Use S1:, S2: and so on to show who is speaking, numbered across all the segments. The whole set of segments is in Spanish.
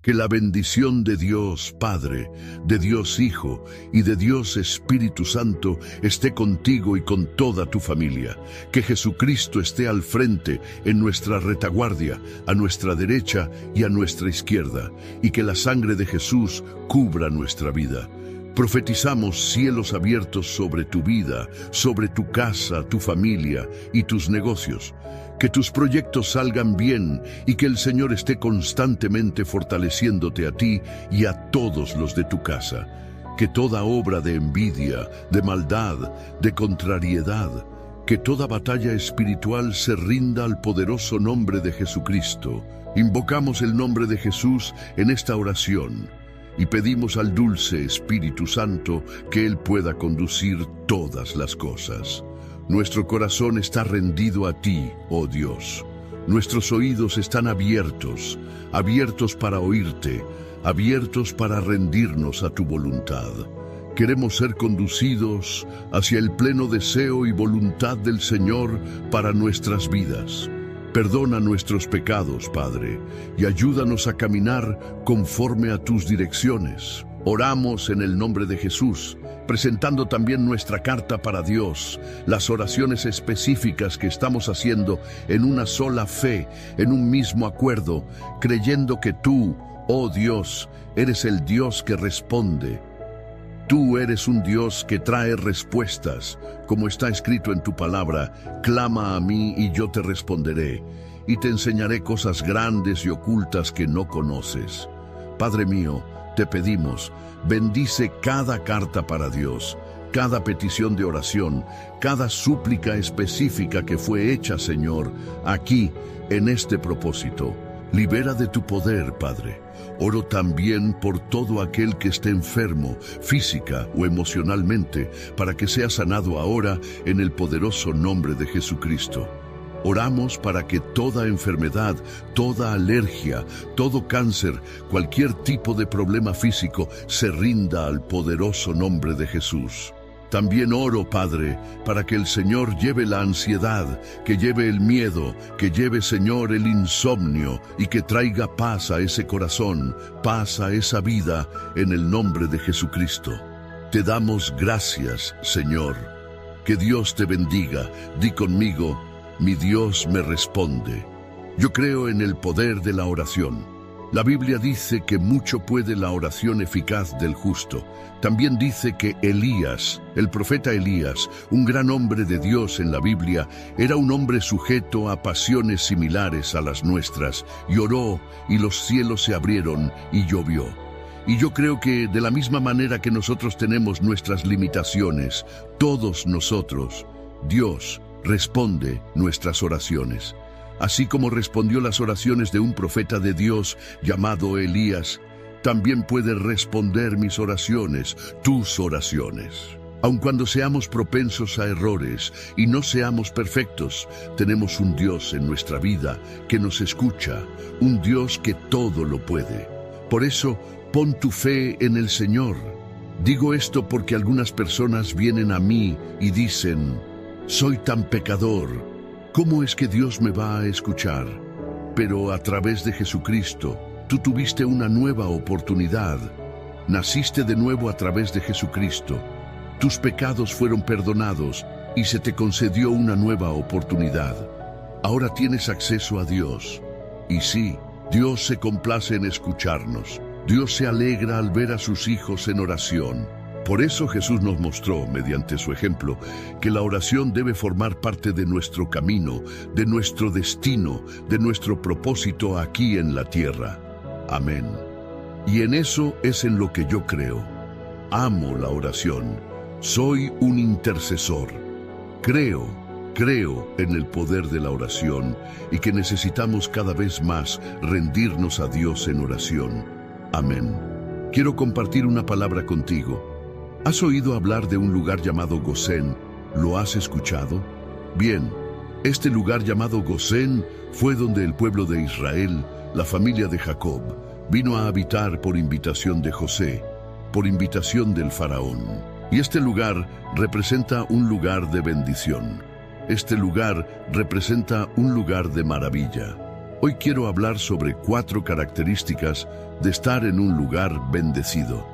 S1: Que la bendición de Dios Padre, de Dios Hijo y de Dios Espíritu Santo esté contigo y con toda tu familia. Que Jesucristo esté al frente, en nuestra retaguardia, a nuestra derecha y a nuestra izquierda, y que la sangre de Jesús cubra nuestra vida. Profetizamos cielos abiertos sobre tu vida, sobre tu casa, tu familia y tus negocios. Que tus proyectos salgan bien y que el Señor esté constantemente fortaleciéndote a ti y a todos los de tu casa. Que toda obra de envidia, de maldad, de contrariedad, que toda batalla espiritual se rinda al poderoso nombre de Jesucristo. Invocamos el nombre de Jesús en esta oración y pedimos al dulce Espíritu Santo que Él pueda conducir todas las cosas. Nuestro corazón está rendido a ti, oh Dios. Nuestros oídos están abiertos, abiertos para oírte, abiertos para rendirnos a tu voluntad. Queremos ser conducidos hacia el pleno deseo y voluntad del Señor para nuestras vidas. Perdona nuestros pecados, Padre, y ayúdanos a caminar conforme a tus direcciones. Oramos en el nombre de Jesús, presentando también nuestra carta para Dios, las oraciones específicas que estamos haciendo en una sola fe, en un mismo acuerdo, creyendo que tú, oh Dios, eres el Dios que responde. Tú eres un Dios que trae respuestas, como está escrito en tu palabra: clama a mí y yo te responderé, y te enseñaré cosas grandes y ocultas que no conoces. Padre mío, te pedimos, bendice cada carta para Dios, cada petición de oración, cada súplica específica que fue hecha, Señor, aquí, en este propósito. Libera de tu poder, Padre. Oro también por todo aquel que esté enfermo, física o emocionalmente, para que sea sanado ahora en el poderoso nombre de Jesucristo. Oramos para que toda enfermedad, toda alergia, todo cáncer, cualquier tipo de problema físico se rinda al poderoso nombre de Jesús. También oro, Padre, para que el Señor lleve la ansiedad, que lleve el miedo, que lleve, Señor, el insomnio y que traiga paz a ese corazón, paz a esa vida, en el nombre de Jesucristo. Te damos gracias, Señor. Que Dios te bendiga. Di conmigo: mi Dios me responde. Yo creo en el poder de la oración. La Biblia dice que mucho puede la oración eficaz del justo. También dice que Elías, el profeta Elías, un gran hombre de Dios en la Biblia, era un hombre sujeto a pasiones similares a las nuestras, y oró, y los cielos se abrieron, y llovió. Y yo creo que de la misma manera que nosotros tenemos nuestras limitaciones, todos nosotros, Dios responde nuestras oraciones. Así como respondió las oraciones de un profeta de Dios llamado Elías, también puede responder mis oraciones, tus oraciones. Aun cuando seamos propensos a errores y no seamos perfectos, tenemos un Dios en nuestra vida que nos escucha, un Dios que todo lo puede. Por eso, pon tu fe en el Señor. Digo esto porque algunas personas vienen a mí y dicen: soy tan pecador, ¿cómo es que Dios me va a escuchar? Pero a través de Jesucristo, tú tuviste una nueva oportunidad. Naciste de nuevo a través de Jesucristo. Tus pecados fueron perdonados y se te concedió una nueva oportunidad. Ahora tienes acceso a Dios. Y sí, Dios se complace en escucharnos. Dios se alegra al ver a sus hijos en oración. Por eso Jesús nos mostró, mediante su ejemplo, que la oración debe formar parte de nuestro camino, de nuestro destino, de nuestro propósito aquí en la tierra. Amén. Y en eso es en lo que yo creo. Amo la oración. Soy un intercesor. Creo en el poder de la oración y que necesitamos cada vez más rendirnos a Dios en oración. Amén. Quiero compartir una palabra contigo. ¿Has oído hablar de un lugar llamado Gosén? ¿Lo has escuchado? Bien, este lugar llamado Gosén fue donde el pueblo de Israel, la familia de Jacob, vino a habitar por invitación de José, por invitación del faraón. Y este lugar representa un lugar de bendición. Este lugar representa un lugar de maravilla. Hoy quiero hablar sobre 4 características de estar en un lugar bendecido.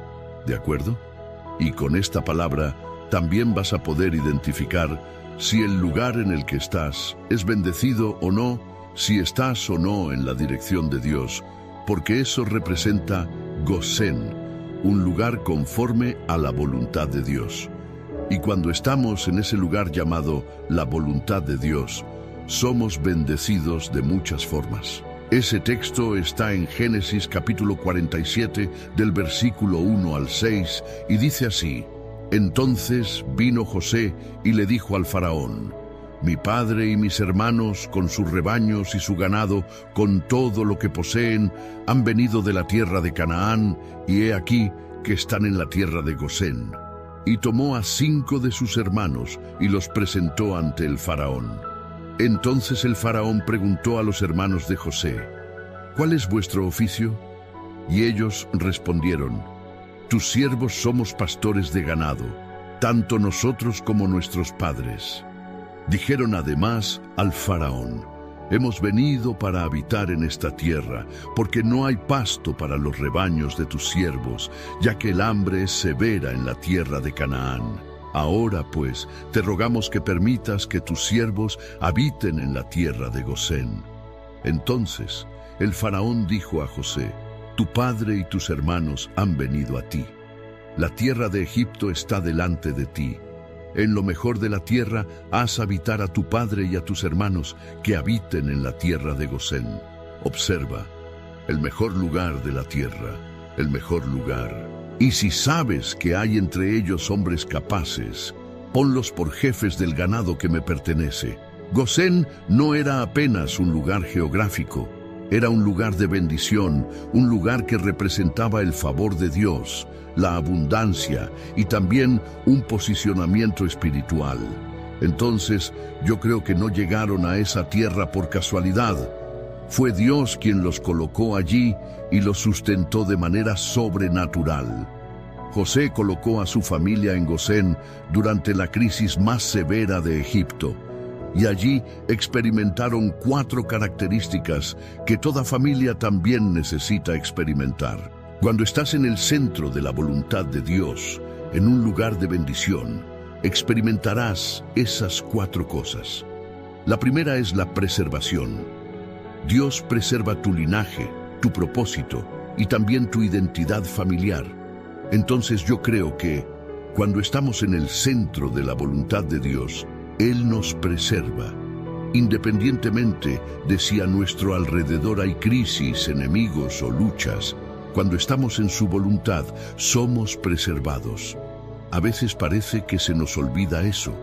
S1: ¿De acuerdo? Y con esta palabra también vas a poder identificar si el lugar en el que estás es bendecido o no, si estás o no en la dirección de Dios, porque eso representa Gosén, un lugar conforme a la voluntad de Dios. Y cuando estamos en ese lugar llamado la voluntad de Dios, somos bendecidos de muchas formas. Ese texto está en Génesis capítulo 47, del versículo 1 al 6, y dice así: Entonces vino José y le dijo al faraón: Mi padre y mis hermanos, con sus rebaños y su ganado, con todo lo que poseen, han venido de la tierra de Canaán, y he aquí que están en la tierra de Gosén. Y tomó a 5 de sus hermanos y los presentó ante el faraón. Entonces el faraón preguntó a los hermanos de José: ¿Cuál es vuestro oficio? Y ellos respondieron: Tus siervos somos pastores de ganado, tanto nosotros como nuestros padres. Dijeron además al faraón: Hemos venido para habitar en esta tierra, porque no hay pasto para los rebaños de tus siervos, ya que el hambre es severa en la tierra de Canaán. Ahora pues, te rogamos que permitas que tus siervos habiten en la tierra de Gosén. Entonces el faraón dijo a José: Tu padre y tus hermanos han venido a ti. La tierra de Egipto está delante de ti. En lo mejor de la tierra haz habitar a tu padre y a tus hermanos, que habiten en la tierra de Gosén. Observa, el mejor lugar de la tierra, el mejor lugar. Y si sabes que hay entre ellos hombres capaces, ponlos por jefes del ganado que me pertenece. Gosén no era apenas un lugar geográfico, era un lugar de bendición, un lugar que representaba el favor de Dios, la abundancia y también un posicionamiento espiritual. Entonces, yo creo que no llegaron a esa tierra por casualidad. Fue Dios quien los colocó allí y los sustentó de manera sobrenatural. José colocó a su familia en Gosén durante la crisis más severa de Egipto, y allí experimentaron 4 características que toda familia también necesita experimentar. Cuando estás en el centro de la voluntad de Dios, en un lugar de bendición, experimentarás esas 4 cosas. La primera es la preservación. Dios preserva tu linaje, tu propósito y también tu identidad familiar. Entonces yo creo que, cuando estamos en el centro de la voluntad de Dios, Él nos preserva, independientemente de si a nuestro alrededor hay crisis, enemigos o luchas. Cuando estamos en su voluntad, somos preservados. A veces parece que se nos olvida eso.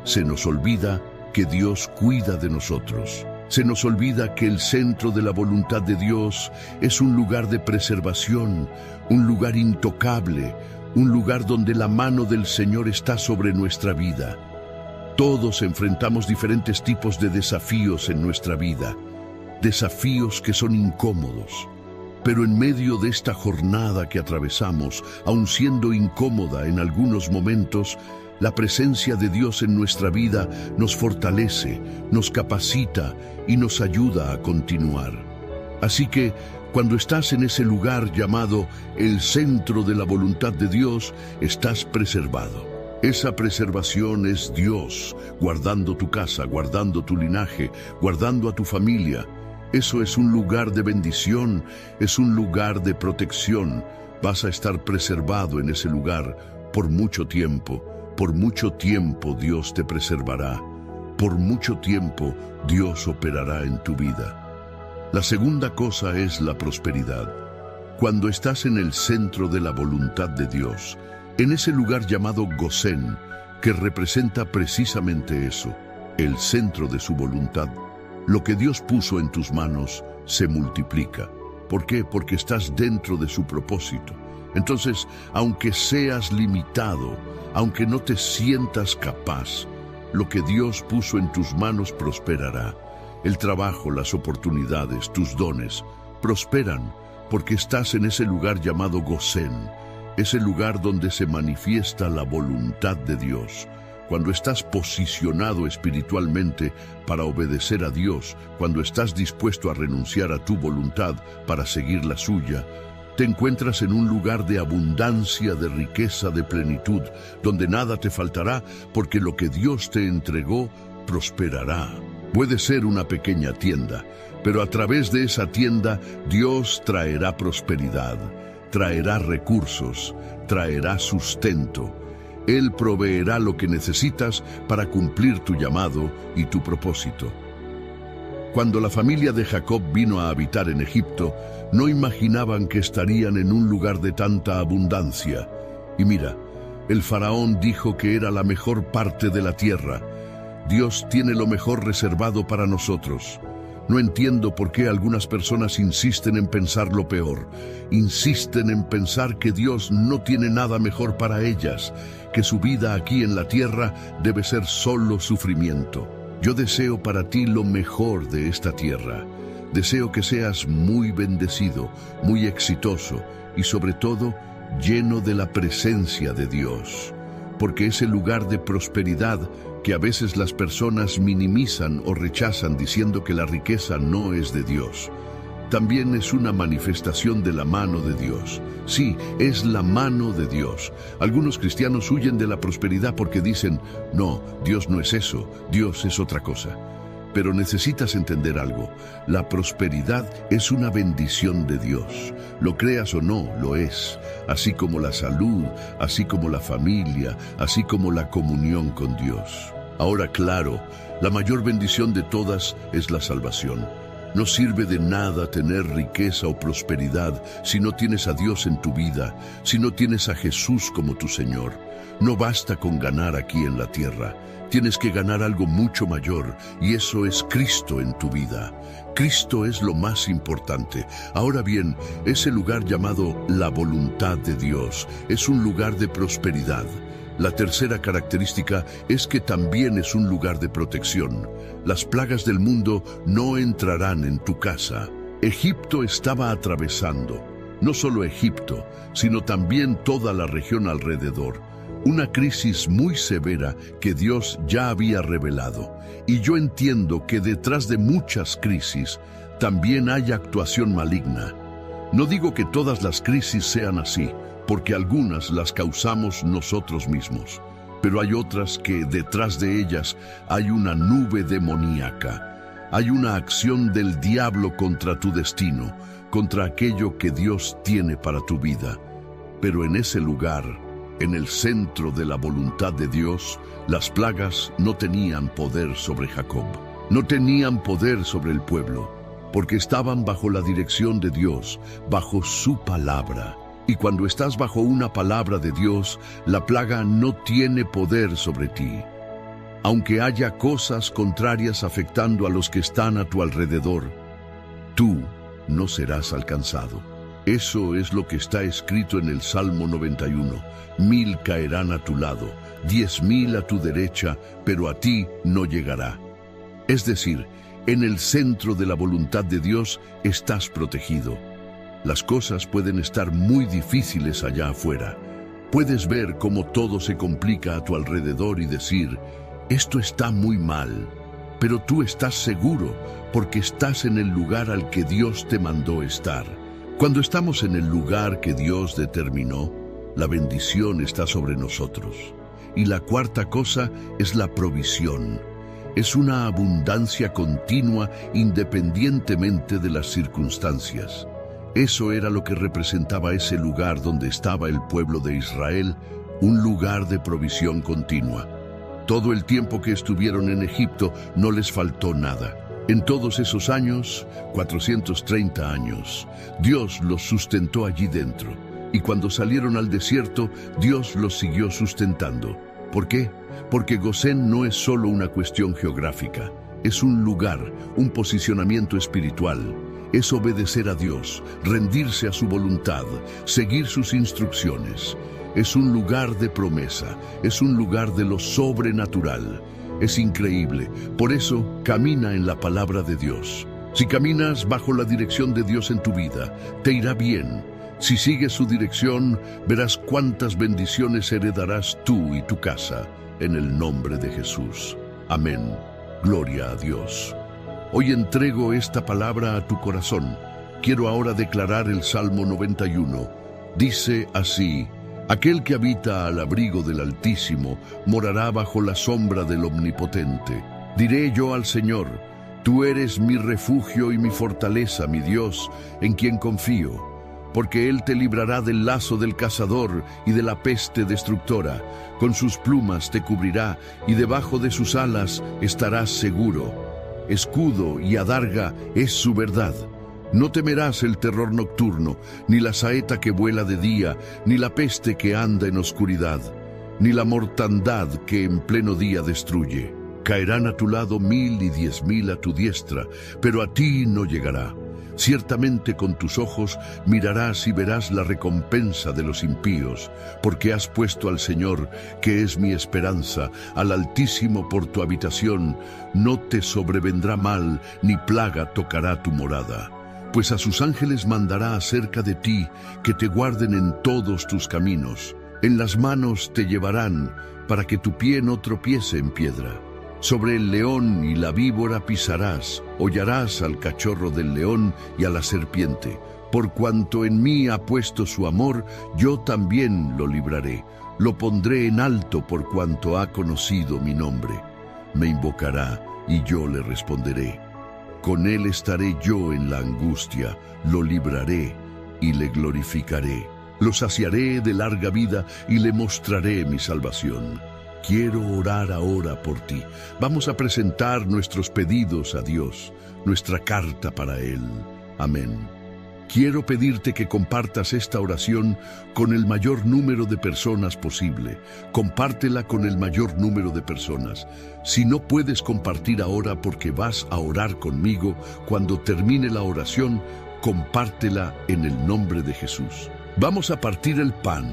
S1: Se nos olvida que Dios cuida de nosotros. Se nos olvida que el centro de la voluntad de Dios es un lugar de preservación, un lugar intocable, un lugar donde la mano del Señor está sobre nuestra vida. Todos enfrentamos diferentes tipos de desafíos en nuestra vida, desafíos que son incómodos. Pero en medio de esta jornada que atravesamos, aun siendo incómoda en algunos momentos, la presencia de Dios en nuestra vida nos fortalece, nos capacita y nos ayuda a continuar. Así que, cuando estás en ese lugar llamado el centro de la voluntad de Dios, estás preservado. Esa preservación es Dios, guardando tu casa, guardando tu linaje, guardando a tu familia. Eso es un lugar de bendición, es un lugar de protección. Vas a estar preservado en ese lugar por mucho tiempo. Por mucho tiempo Dios te preservará. Por mucho tiempo Dios operará en tu vida. La segunda cosa es la prosperidad. Cuando estás en el centro de la voluntad de Dios, en ese lugar llamado Gosén, que representa precisamente eso, el centro de su voluntad, lo que Dios puso en tus manos se multiplica. ¿Por qué? Porque estás dentro de su propósito. Entonces, aunque seas limitado, aunque no te sientas capaz, lo que Dios puso en tus manos prosperará. El trabajo, las oportunidades, tus dones, prosperan porque estás en ese lugar llamado Gosén, ese lugar donde se manifiesta la voluntad de Dios. cuando estás posicionado espiritualmente para obedecer a Dios, cuando estás dispuesto a renunciar a tu voluntad para seguir la suya, te encuentras en un lugar de abundancia, de riqueza, de plenitud, donde nada te faltará, porque lo que Dios te entregó prosperará. Puede ser una pequeña tienda, pero a través de esa tienda Dios traerá prosperidad, traerá recursos, traerá sustento. Él proveerá lo que necesitas para cumplir tu llamado y tu propósito. Cuando la familia de Jacob vino a habitar en Egipto, no imaginaban que estarían en un lugar de tanta abundancia. Y mira, el faraón dijo que era la mejor parte de la tierra. Dios tiene lo mejor reservado para nosotros. No entiendo por qué algunas personas insisten en pensar lo peor. Insisten en pensar que Dios no tiene nada mejor para ellas, que su vida aquí en la tierra debe ser solo sufrimiento. Yo deseo para ti lo mejor de esta tierra. Deseo que seas muy bendecido, muy exitoso y sobre todo lleno de la presencia de Dios. Porque ese lugar de prosperidad que a veces las personas minimizan o rechazan diciendo que la riqueza no es de Dios, también es una manifestación de la mano de Dios. Sí, es la mano de Dios. Algunos cristianos huyen de la prosperidad porque dicen, no, Dios no es eso, Dios es otra cosa. Pero necesitas entender algo, la prosperidad es una bendición de Dios. Lo creas o no, lo es. Así como la salud, así como la familia, así como la comunión con Dios. Ahora, claro, la mayor bendición de todas es la salvación. No sirve de nada tener riqueza o prosperidad si no tienes a Dios en tu vida, si no tienes a Jesús como tu Señor. No basta con ganar aquí en la tierra. Tienes que ganar algo mucho mayor, y eso es Cristo en tu vida. Cristo es lo más importante. Ahora bien, ese lugar llamado la voluntad de Dios es un lugar de prosperidad. La tercera característica es que también es un lugar de protección. Las plagas del mundo no entrarán en tu casa. Egipto estaba atravesando, no solo Egipto, sino también toda la región alrededor. Una crisis muy severa que Dios ya había revelado. Y yo entiendo que detrás de muchas crisis también hay actuación maligna. No digo que todas las crisis sean así, porque algunas las causamos nosotros mismos. Pero hay otras que detrás de ellas hay una nube demoníaca. Hay una acción del diablo contra tu destino, contra aquello que Dios tiene para tu vida. Pero en ese lugar, en el centro de la voluntad de Dios, las plagas no tenían poder sobre Jacob. No tenían poder sobre el pueblo, porque estaban bajo la dirección de Dios, bajo su palabra. Y cuando estás bajo una palabra de Dios, la plaga no tiene poder sobre ti. Aunque haya cosas contrarias afectando a los que están a tu alrededor, tú no serás alcanzado. Eso es lo que está escrito en el Salmo 91. 1000 caerán a tu lado, 10,000 a tu derecha, pero a ti no llegará. Es decir, en el centro de la voluntad de Dios estás protegido. Las cosas pueden estar muy difíciles allá afuera. Puedes ver cómo todo se complica a tu alrededor y decir, esto está muy mal, pero tú estás seguro porque estás en el lugar al que Dios te mandó estar. Cuando estamos en el lugar que Dios determinó, la bendición está sobre nosotros. Y la cuarta cosa es la provisión. Es una abundancia continua independientemente de las circunstancias. Eso era lo que representaba ese lugar donde estaba el pueblo de Israel, un lugar de provisión continua. Todo el tiempo que estuvieron en Egipto no les faltó nada. En todos esos años, 430 años, Dios los sustentó allí dentro. Y cuando salieron al desierto, Dios los siguió sustentando. ¿Por qué? Porque Gosén no es solo una cuestión geográfica. Es un lugar, un posicionamiento espiritual. Es obedecer a Dios, rendirse a su voluntad, seguir sus instrucciones. Es un lugar de promesa, es un lugar de lo sobrenatural. Es increíble, por eso camina en la palabra de Dios. Si caminas bajo la dirección de Dios en tu vida, te irá bien. Si sigues su dirección, verás cuántas bendiciones heredarás tú y tu casa. en el nombre de Jesús. Amén. Gloria a Dios. Hoy entrego esta palabra a tu corazón. Quiero ahora declarar el Salmo 91. Dice así: aquel que habita al abrigo del Altísimo morará bajo la sombra del Omnipotente. Diré yo al Señor: tú eres mi refugio y mi fortaleza, mi Dios, en quien confío. Porque Él te librará del lazo del cazador y de la peste destructora. Con sus plumas te cubrirá y debajo de sus alas estarás seguro. Escudo y adarga es su verdad. No temerás el terror nocturno, ni la saeta que vuela de día, ni la peste que anda en oscuridad, ni la mortandad que en pleno día destruye. Caerán a tu lado 1000 y 10.000 a tu diestra, pero a ti no llegará. Ciertamente con tus ojos mirarás y verás la recompensa de los impíos, porque has puesto al Señor, que es mi esperanza, al Altísimo por tu habitación. No te sobrevendrá mal, ni plaga tocará tu morada. Pues a sus ángeles mandará acerca de ti, que te guarden en todos tus caminos. En las manos te llevarán, para que tu pie no tropiece en piedra. Sobre el león y la víbora pisarás, hollarás al cachorro del león y a la serpiente. Por cuanto en mí ha puesto su amor, yo también lo libraré. Lo pondré en alto por cuanto ha conocido mi nombre. Me invocará y yo le responderé. Con él estaré yo en la angustia, lo libraré y le glorificaré. Lo saciaré de larga vida y le mostraré mi salvación. Quiero orar ahora por ti. Vamos a presentar nuestros pedidos a Dios, nuestra carta para Él. Amén. Quiero pedirte que compartas esta oración con el mayor número de personas posible. Compártela con el mayor número de personas. Si no puedes compartir ahora porque vas a orar conmigo, cuando termine la oración, compártela en el nombre de Jesús. Vamos a partir el pan.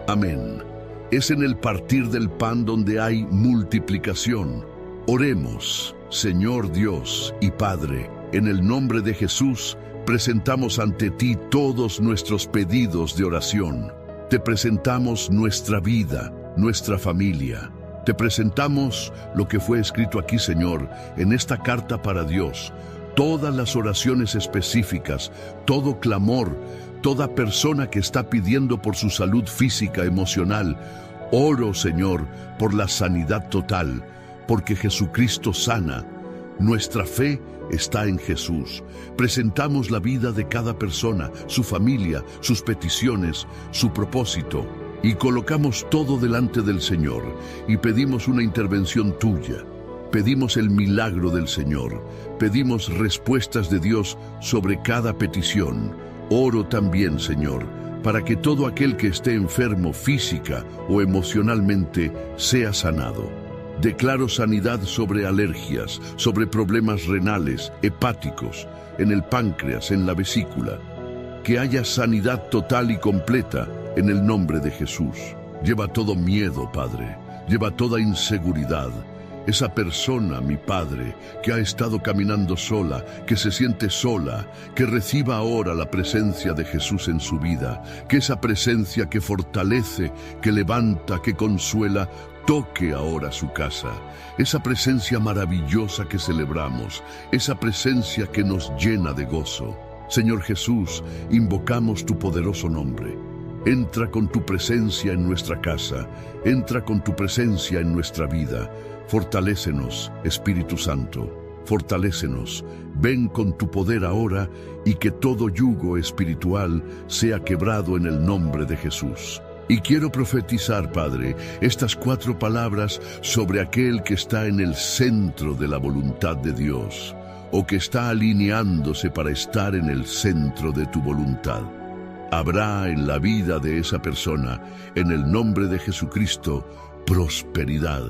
S1: Amén. Es en el partir del pan donde hay multiplicación. Oremos. Señor Dios y Padre, en el nombre de Jesús, presentamos ante ti todos nuestros pedidos de oración. Te presentamos nuestra vida, nuestra familia. Te presentamos lo que fue escrito aquí, Señor, en esta carta para Dios. Todas las oraciones específicas, todo clamor, toda persona que está pidiendo por su salud física, emocional. Oro, Señor, por la sanidad total, porque Jesucristo sana. Nuestra fe está en Jesús. Presentamos la vida de cada persona, su familia, sus peticiones, su propósito, y colocamos todo delante del Señor, y pedimos una intervención tuya. Pedimos el milagro del Señor. Pedimos respuestas de Dios sobre cada petición. Oro también, Señor, para que todo aquel que esté enfermo física o emocionalmente sea sanado. Declaro sanidad sobre alergias, sobre problemas renales, hepáticos, en el páncreas, en la vesícula. Que haya sanidad total y completa en el nombre de Jesús. Lleva todo miedo, Padre. Lleva toda inseguridad. Esa persona, mi Padre, que ha estado caminando sola, que se siente sola, que reciba ahora la presencia de Jesús en su vida, que esa presencia que fortalece, que levanta, que consuela, toque ahora su casa. Esa presencia maravillosa que celebramos, esa presencia que nos llena de gozo. Señor Jesús, invocamos tu poderoso nombre. Entra con tu presencia en nuestra casa, entra con tu presencia en nuestra vida. Fortalécenos, Espíritu Santo, fortalécenos. Ven con tu poder ahora y que todo yugo espiritual sea quebrado en el nombre de Jesús. Y quiero profetizar, Padre, estas 4 palabras sobre aquel que está en el centro de la voluntad de Dios, o que está alineándose para estar en el centro de tu voluntad. Habrá en la vida de esa persona, en el nombre de Jesucristo, prosperidad.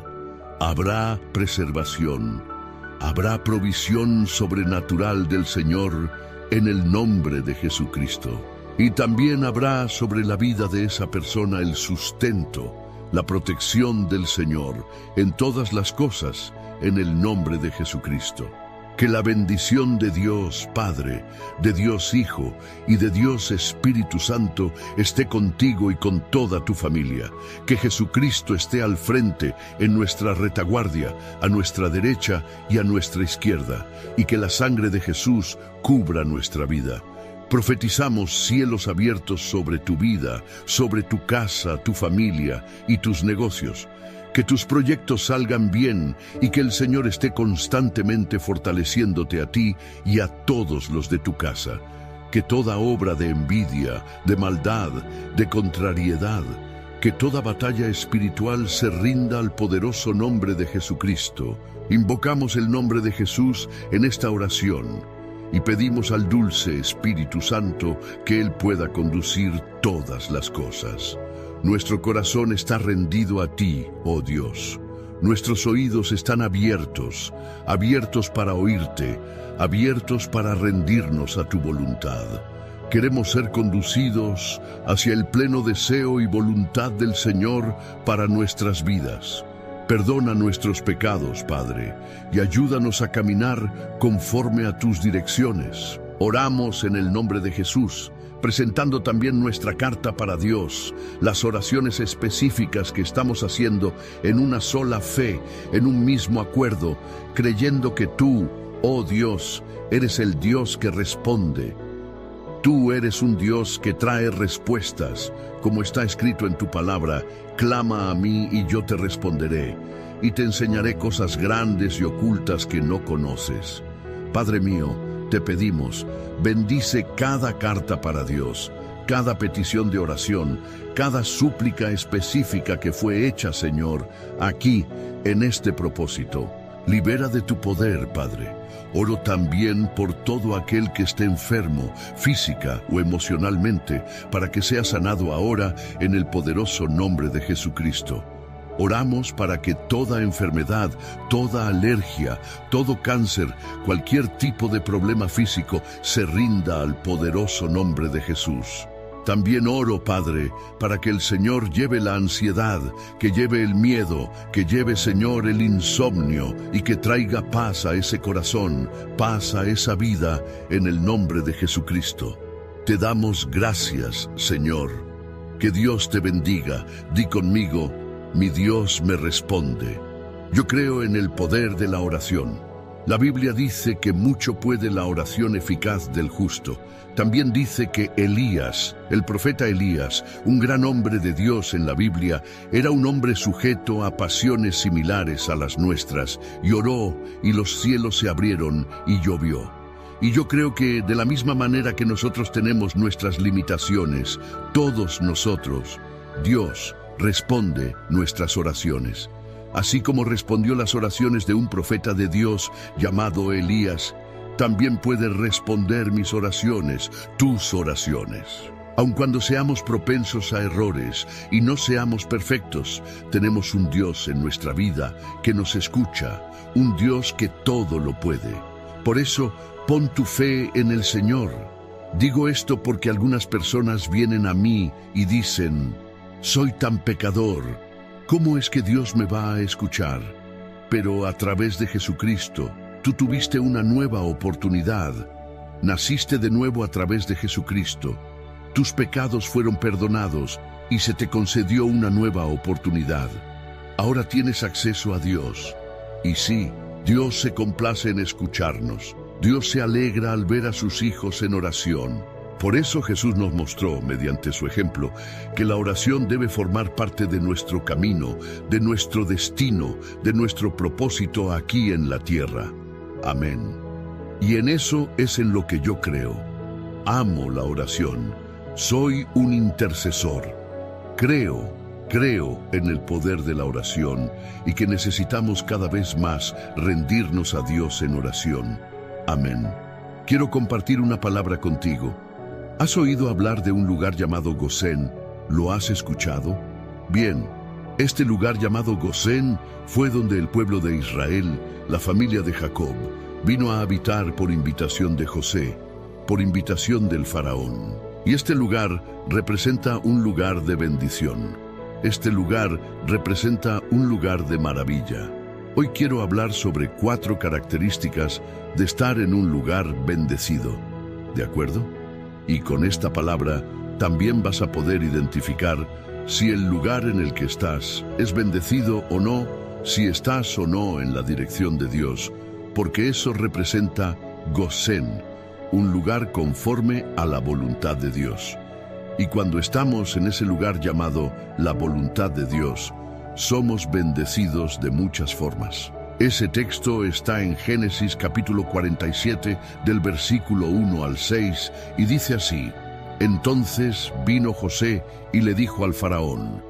S1: Habrá preservación, habrá provisión sobrenatural del Señor en el nombre de Jesucristo. Y también habrá sobre la vida de esa persona el sustento, la protección del Señor en todas las cosas en el nombre de Jesucristo. Que la bendición de Dios Padre, de Dios Hijo y de Dios Espíritu Santo esté contigo y con toda tu familia. Que Jesucristo esté al frente, en nuestra retaguardia, a nuestra derecha y a nuestra izquierda, y que la sangre de Jesús cubra nuestra vida. Profetizamos cielos abiertos sobre tu vida, sobre tu casa, tu familia y tus negocios. Que tus proyectos salgan bien y que el Señor esté constantemente fortaleciéndote a ti y a todos los de tu casa. Que toda obra de envidia, de maldad, de contrariedad, que toda batalla espiritual se rinda al poderoso nombre de Jesucristo. Invocamos el nombre de Jesús en esta oración y pedimos al dulce Espíritu Santo que Él pueda conducir todas las cosas. Nuestro corazón está rendido a ti, oh Dios. Nuestros oídos están abiertos, abiertos para oírte, abiertos para rendirnos a tu voluntad. Queremos ser conducidos hacia el pleno deseo y voluntad del Señor para nuestras vidas. Perdona nuestros pecados, Padre, y ayúdanos a caminar conforme a tus direcciones. Oramos en el nombre de Jesús, presentando también nuestra carta para Dios, las oraciones específicas que estamos haciendo en una sola fe, en un mismo acuerdo, creyendo que tú, oh Dios, eres el Dios que responde. Tú eres un Dios que trae respuestas, como está escrito en tu palabra: clama a mí y yo te responderé, y te enseñaré cosas grandes y ocultas que no conoces. Padre mío, te pedimos, bendice cada carta para Dios, cada petición de oración, cada súplica específica que fue hecha, Señor, aquí, en este propósito. Libera de tu poder, Padre. Oro también por todo aquel que esté enfermo, física o emocionalmente, para que sea sanado ahora en el poderoso nombre de Jesucristo. Oramos para que toda enfermedad, toda alergia, todo cáncer, cualquier tipo de problema físico se rinda al poderoso nombre de Jesús. También oro, Padre, para que el Señor lleve la ansiedad, que lleve el miedo, que lleve, Señor, el insomnio y que traiga paz a ese corazón, paz a esa vida, en el nombre de Jesucristo. Te damos gracias, Señor. Que Dios te bendiga. Di conmigo: mi Dios me responde. Yo creo en el poder de la oración. La Biblia dice que mucho puede la oración eficaz del justo. También dice que Elías, el profeta Elías, un gran hombre de Dios en la Biblia, era un hombre sujeto a pasiones similares a las nuestras, y oró, y los cielos se abrieron, y llovió. Y yo creo que de la misma manera que nosotros tenemos nuestras limitaciones, todos nosotros, Dios responde nuestras oraciones. Así como respondió las oraciones de un profeta de Dios llamado Elías, también puede responder mis oraciones, tus oraciones. Aun cuando seamos propensos a errores y no seamos perfectos, tenemos un Dios en nuestra vida que nos escucha, un Dios que todo lo puede. Por eso, pon tu fe en el Señor. Digo esto porque algunas personas vienen a mí y dicen: soy tan pecador, ¿cómo es que Dios me va a escuchar? Pero a través de Jesucristo, tú tuviste una nueva oportunidad. Naciste de nuevo a través de Jesucristo. Tus pecados fueron perdonados y se te concedió una nueva oportunidad. Ahora tienes acceso a Dios. Y sí, Dios se complace en escucharnos. Dios se alegra al ver a sus hijos en oración. Por eso Jesús nos mostró, mediante su ejemplo, que la oración debe formar parte de nuestro camino, de nuestro destino, de nuestro propósito aquí en la tierra. Amén. Y en eso es en lo que yo creo. Amo la oración. Soy un intercesor. Creo en el poder de la oración y que necesitamos cada vez más rendirnos a Dios en oración. Amén. Quiero compartir una palabra contigo. ¿Has oído hablar de un lugar llamado Gosén? ¿Lo has escuchado? Bien, este lugar llamado Gosén fue donde el pueblo de Israel, la familia de Jacob, vino a habitar por invitación de José, por invitación del faraón. Y este lugar representa un lugar de bendición. Este lugar representa un lugar de maravilla. Hoy quiero hablar sobre 4 características de estar en un lugar bendecido. ¿De acuerdo? Y con esta palabra también vas a poder identificar si el lugar en el que estás es bendecido o no, si estás o no en la dirección de Dios, porque eso representa Gosén, un lugar conforme a la voluntad de Dios. Y cuando estamos en ese lugar llamado la voluntad de Dios, somos bendecidos de muchas formas. Ese texto está en Génesis capítulo 47, del versículo 1 al 6, y dice así: Entonces vino José y le dijo al faraón: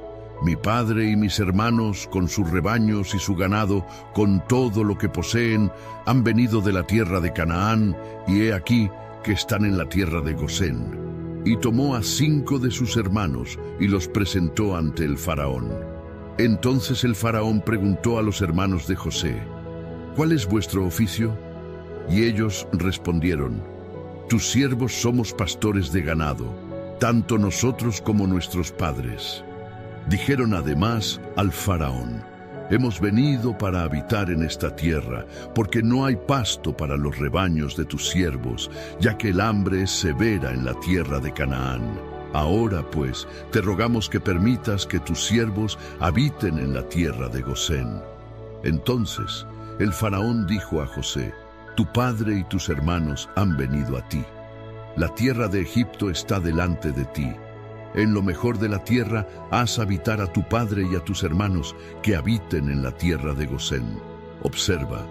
S1: Mi padre y mis hermanos, con sus rebaños y su ganado, con todo lo que poseen, han venido de la tierra de Canaán, y he aquí que están en la tierra de Gosén. Y tomó a 5 de sus hermanos y los presentó ante el faraón. Entonces el faraón preguntó a los hermanos de José: ¿Cuál es vuestro oficio? Y ellos respondieron: Tus siervos somos pastores de ganado, tanto nosotros como nuestros padres. Dijeron además al faraón: Hemos venido para habitar en esta tierra, porque no hay pasto para los rebaños de tus siervos, ya que el hambre es severa en la tierra de Canaán. Ahora, pues, te rogamos que permitas que tus siervos habiten en la tierra de Gosén. Entonces, el faraón dijo a José: Tu padre y tus hermanos han venido a ti. La tierra de Egipto está delante de ti. En lo mejor de la tierra haz habitar a tu padre y a tus hermanos que habiten en la tierra de Gosén. Observa,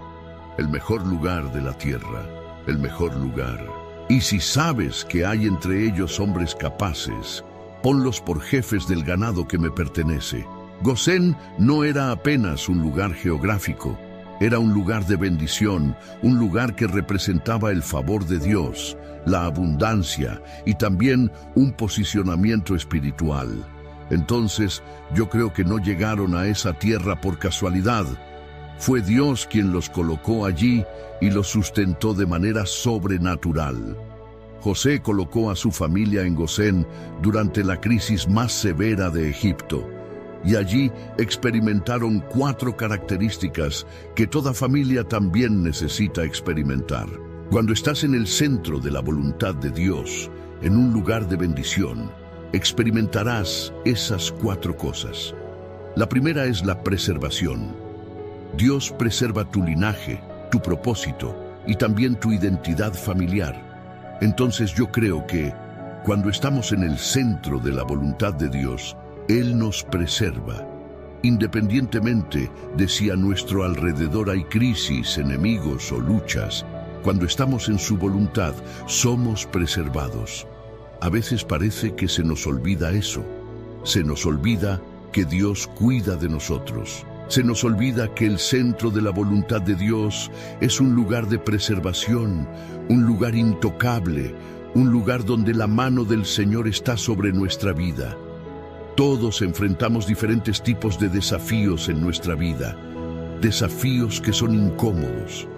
S1: el mejor lugar de la tierra, el mejor lugar. Y si sabes que hay entre ellos hombres capaces, ponlos por jefes del ganado que me pertenece. Gosén no era apenas un lugar geográfico, era un lugar de bendición, un lugar que representaba el favor de Dios, la abundancia y también un posicionamiento espiritual. Entonces, yo creo que no llegaron a esa tierra por casualidad. Fue Dios quien los colocó allí y los sustentó de manera sobrenatural. José colocó a su familia en Gosén durante la crisis más severa de Egipto, y allí experimentaron 4 características que toda familia también necesita experimentar. Cuando estás en el centro de la voluntad de Dios, en un lugar de bendición, experimentarás esas 4 cosas. La primera es la preservación. Dios preserva tu linaje, tu propósito y también tu identidad familiar. Entonces yo creo que cuando estamos en el centro de la voluntad de Dios, Él nos preserva. Independientemente de si a nuestro alrededor hay crisis, enemigos o luchas, cuando estamos en su voluntad, somos preservados. A veces parece que se nos olvida eso. Se nos olvida que Dios cuida de nosotros. Se nos olvida que el centro de la voluntad de Dios es un lugar de preservación, un lugar intocable, un lugar donde la mano del Señor está sobre nuestra vida. Todos enfrentamos diferentes tipos de desafíos en nuestra vida, desafíos que son incómodos.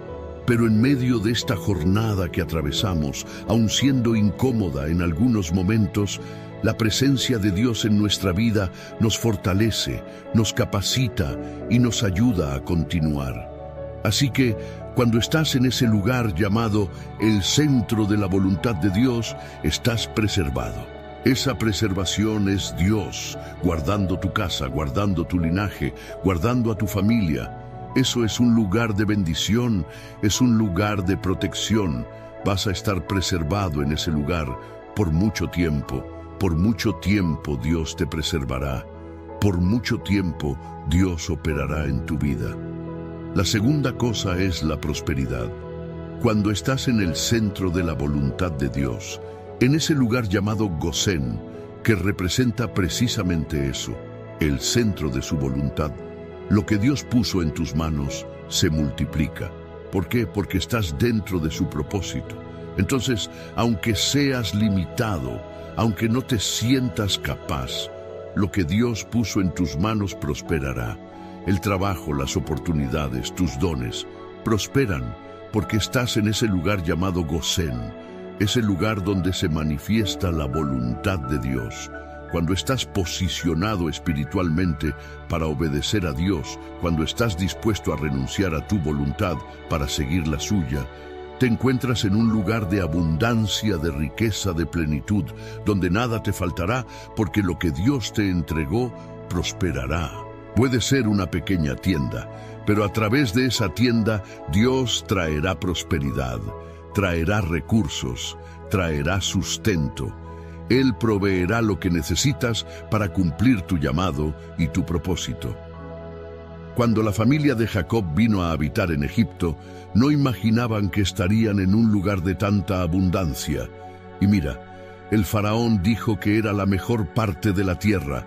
S1: Pero en medio de esta jornada que atravesamos, aun siendo incómoda en algunos momentos, la presencia de Dios en nuestra vida nos fortalece, nos capacita y nos ayuda a continuar. Así que, cuando estás en ese lugar llamado el centro de la voluntad de Dios, estás preservado. Esa preservación es Dios, guardando tu casa, guardando tu linaje, guardando a tu familia. Eso es un lugar de bendición, es un lugar de protección. Vas a estar preservado en ese lugar por mucho tiempo. Por mucho tiempo Dios te preservará. Por mucho tiempo Dios operará en tu vida. La segunda cosa es la prosperidad. Cuando estás en el centro de la voluntad de Dios, en ese lugar llamado Gosén, que representa precisamente eso, el centro de su voluntad, lo que Dios puso en tus manos se multiplica. ¿Por qué? Porque estás dentro de su propósito. Entonces, aunque seas limitado, aunque no te sientas capaz, lo que Dios puso en tus manos prosperará. El trabajo, las oportunidades, tus dones, prosperan porque estás en ese lugar llamado Gosén, ese lugar donde se manifiesta la voluntad de Dios. cuando estás posicionado espiritualmente para obedecer a Dios, cuando estás dispuesto a renunciar a tu voluntad para seguir la suya, te encuentras en un lugar de abundancia, de riqueza, de plenitud, donde nada te faltará, porque lo que Dios te entregó prosperará. Puede ser una pequeña tienda, pero a través de esa tienda Dios traerá prosperidad, traerá recursos, traerá sustento. Él proveerá lo que necesitas para cumplir tu llamado y tu propósito. Cuando la familia de Jacob vino a habitar en Egipto, no imaginaban que estarían en un lugar de tanta abundancia. Y mira, el faraón dijo que era la mejor parte de la tierra.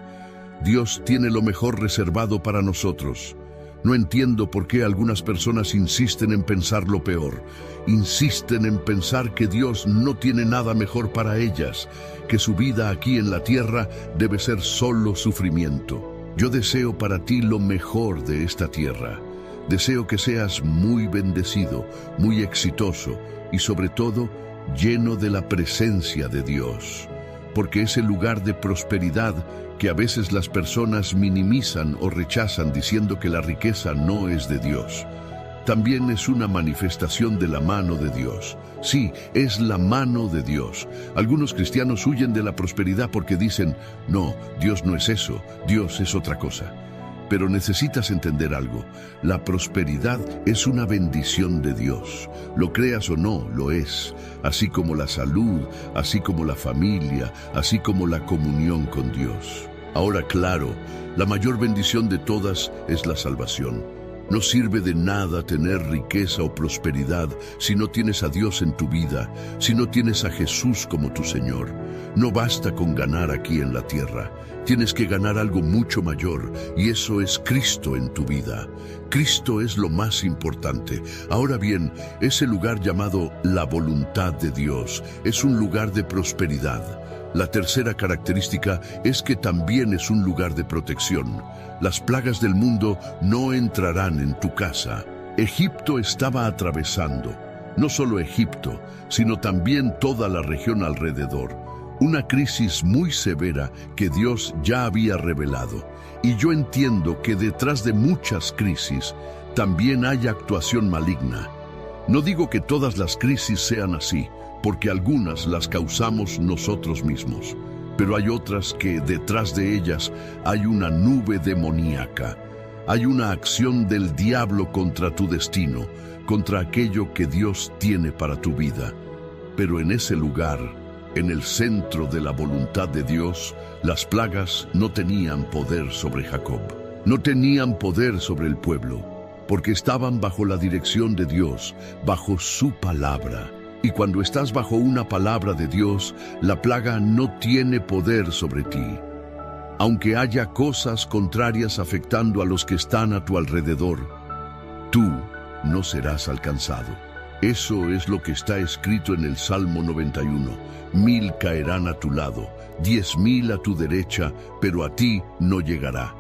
S1: Dios tiene lo mejor reservado para nosotros. No entiendo por qué algunas personas insisten en pensar lo peor. Insisten en pensar que Dios no tiene nada mejor para ellas, que su vida aquí en la tierra debe ser solo sufrimiento. Yo deseo para ti lo mejor de esta tierra. Deseo que seas muy bendecido, muy exitoso y sobre todo lleno de la presencia de Dios. Porque es el lugar de prosperidad que a veces las personas minimizan o rechazan diciendo que la riqueza no es de Dios. También es una manifestación de la mano de Dios. Sí, es la mano de Dios. Algunos cristianos huyen de la prosperidad porque dicen, no, Dios no es eso, Dios es otra cosa. Pero necesitas entender algo. La prosperidad es una bendición de Dios. Lo creas o no, lo es. Así como la salud, así como la familia, así como la comunión con Dios. Ahora, claro, la mayor bendición de todas es la salvación. No sirve de nada tener riqueza o prosperidad si no tienes a Dios en tu vida, si no tienes a Jesús como tu Señor. No basta con ganar aquí en la tierra. Tienes que ganar algo mucho mayor, y eso es Cristo en tu vida. Cristo es lo más importante. Ahora bien, ese lugar llamado la voluntad de Dios es un lugar de prosperidad. La tercera característica es que también es un lugar de protección. Las plagas del mundo no entrarán en tu casa. Egipto estaba atravesando, no solo Egipto, sino también toda la región alrededor, una crisis muy severa que Dios ya había revelado. Y yo entiendo que detrás de muchas crisis también hay actuación maligna. No digo que todas las crisis sean así, porque algunas las causamos nosotros mismos, pero hay otras que detrás de ellas hay una nube demoníaca. Hay una acción del diablo contra tu destino, contra aquello que Dios tiene para tu vida. Pero en ese lugar, en el centro de la voluntad de Dios, las plagas no tenían poder sobre Jacob. No tenían poder sobre el pueblo, porque estaban bajo la dirección de Dios, bajo su palabra. Y cuando estás bajo una palabra de Dios, la plaga no tiene poder sobre ti. Aunque haya cosas contrarias afectando a los que están a tu alrededor, tú no serás alcanzado. Eso es lo que está escrito en el Salmo 91. 1000 caerán a tu lado, 10,000 a tu derecha, pero a ti no llegará.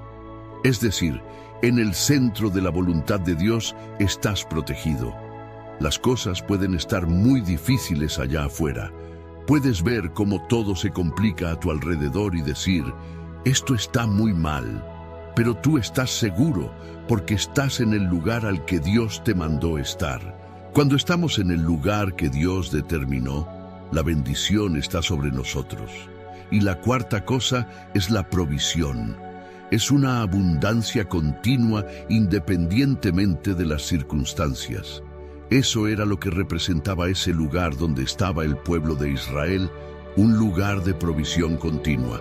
S1: Es decir, en el centro de la voluntad de Dios estás protegido. Las cosas pueden estar muy difíciles allá afuera. Puedes ver cómo todo se complica a tu alrededor y decir, esto está muy mal, pero tú estás seguro porque estás en el lugar al que Dios te mandó estar. Cuando estamos en el lugar que Dios determinó, la bendición está sobre nosotros. Y la cuarta cosa es la provisión. Es una abundancia continua independientemente de las circunstancias. Eso era lo que representaba ese lugar donde estaba el pueblo de Israel, un lugar de provisión continua.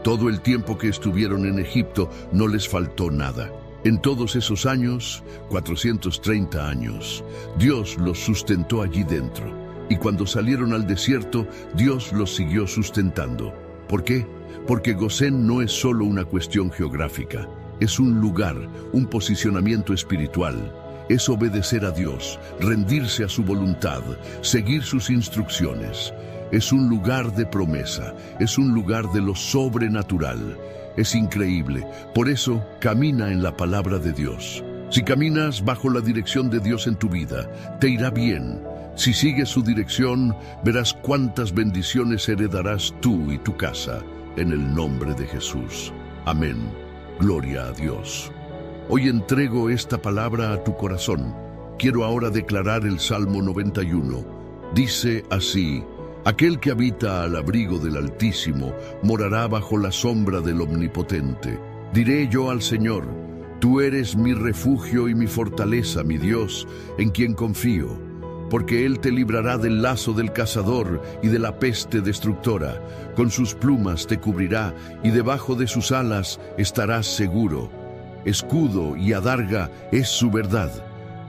S1: Todo el tiempo que estuvieron en Egipto no les faltó nada. En todos esos años, 430 años, Dios los sustentó allí dentro. Y cuando salieron al desierto, Dios los siguió sustentando. ¿Por qué? Porque Gosén no es solo una cuestión geográfica. Es un lugar, un posicionamiento espiritual. Es obedecer a Dios, rendirse a su voluntad, seguir sus instrucciones. Es un lugar de promesa, es un lugar de lo sobrenatural. Es increíble, por eso camina en la palabra de Dios. Si caminas bajo la dirección de Dios en tu vida, te irá bien. Si sigues su dirección, verás cuántas bendiciones heredarás tú y tu casa. en el nombre de Jesús. Amén. Gloria a Dios. Hoy entrego esta palabra a tu corazón. Quiero ahora declarar el Salmo 91. Dice así: aquel que habita al abrigo del Altísimo morará bajo la sombra del Omnipotente. Diré yo al Señor: tú eres mi refugio y mi fortaleza, mi Dios, en quien confío. Porque Él te librará del lazo del cazador y de la peste destructora. Con sus plumas te cubrirá y debajo de sus alas estarás seguro. Escudo y adarga es su verdad.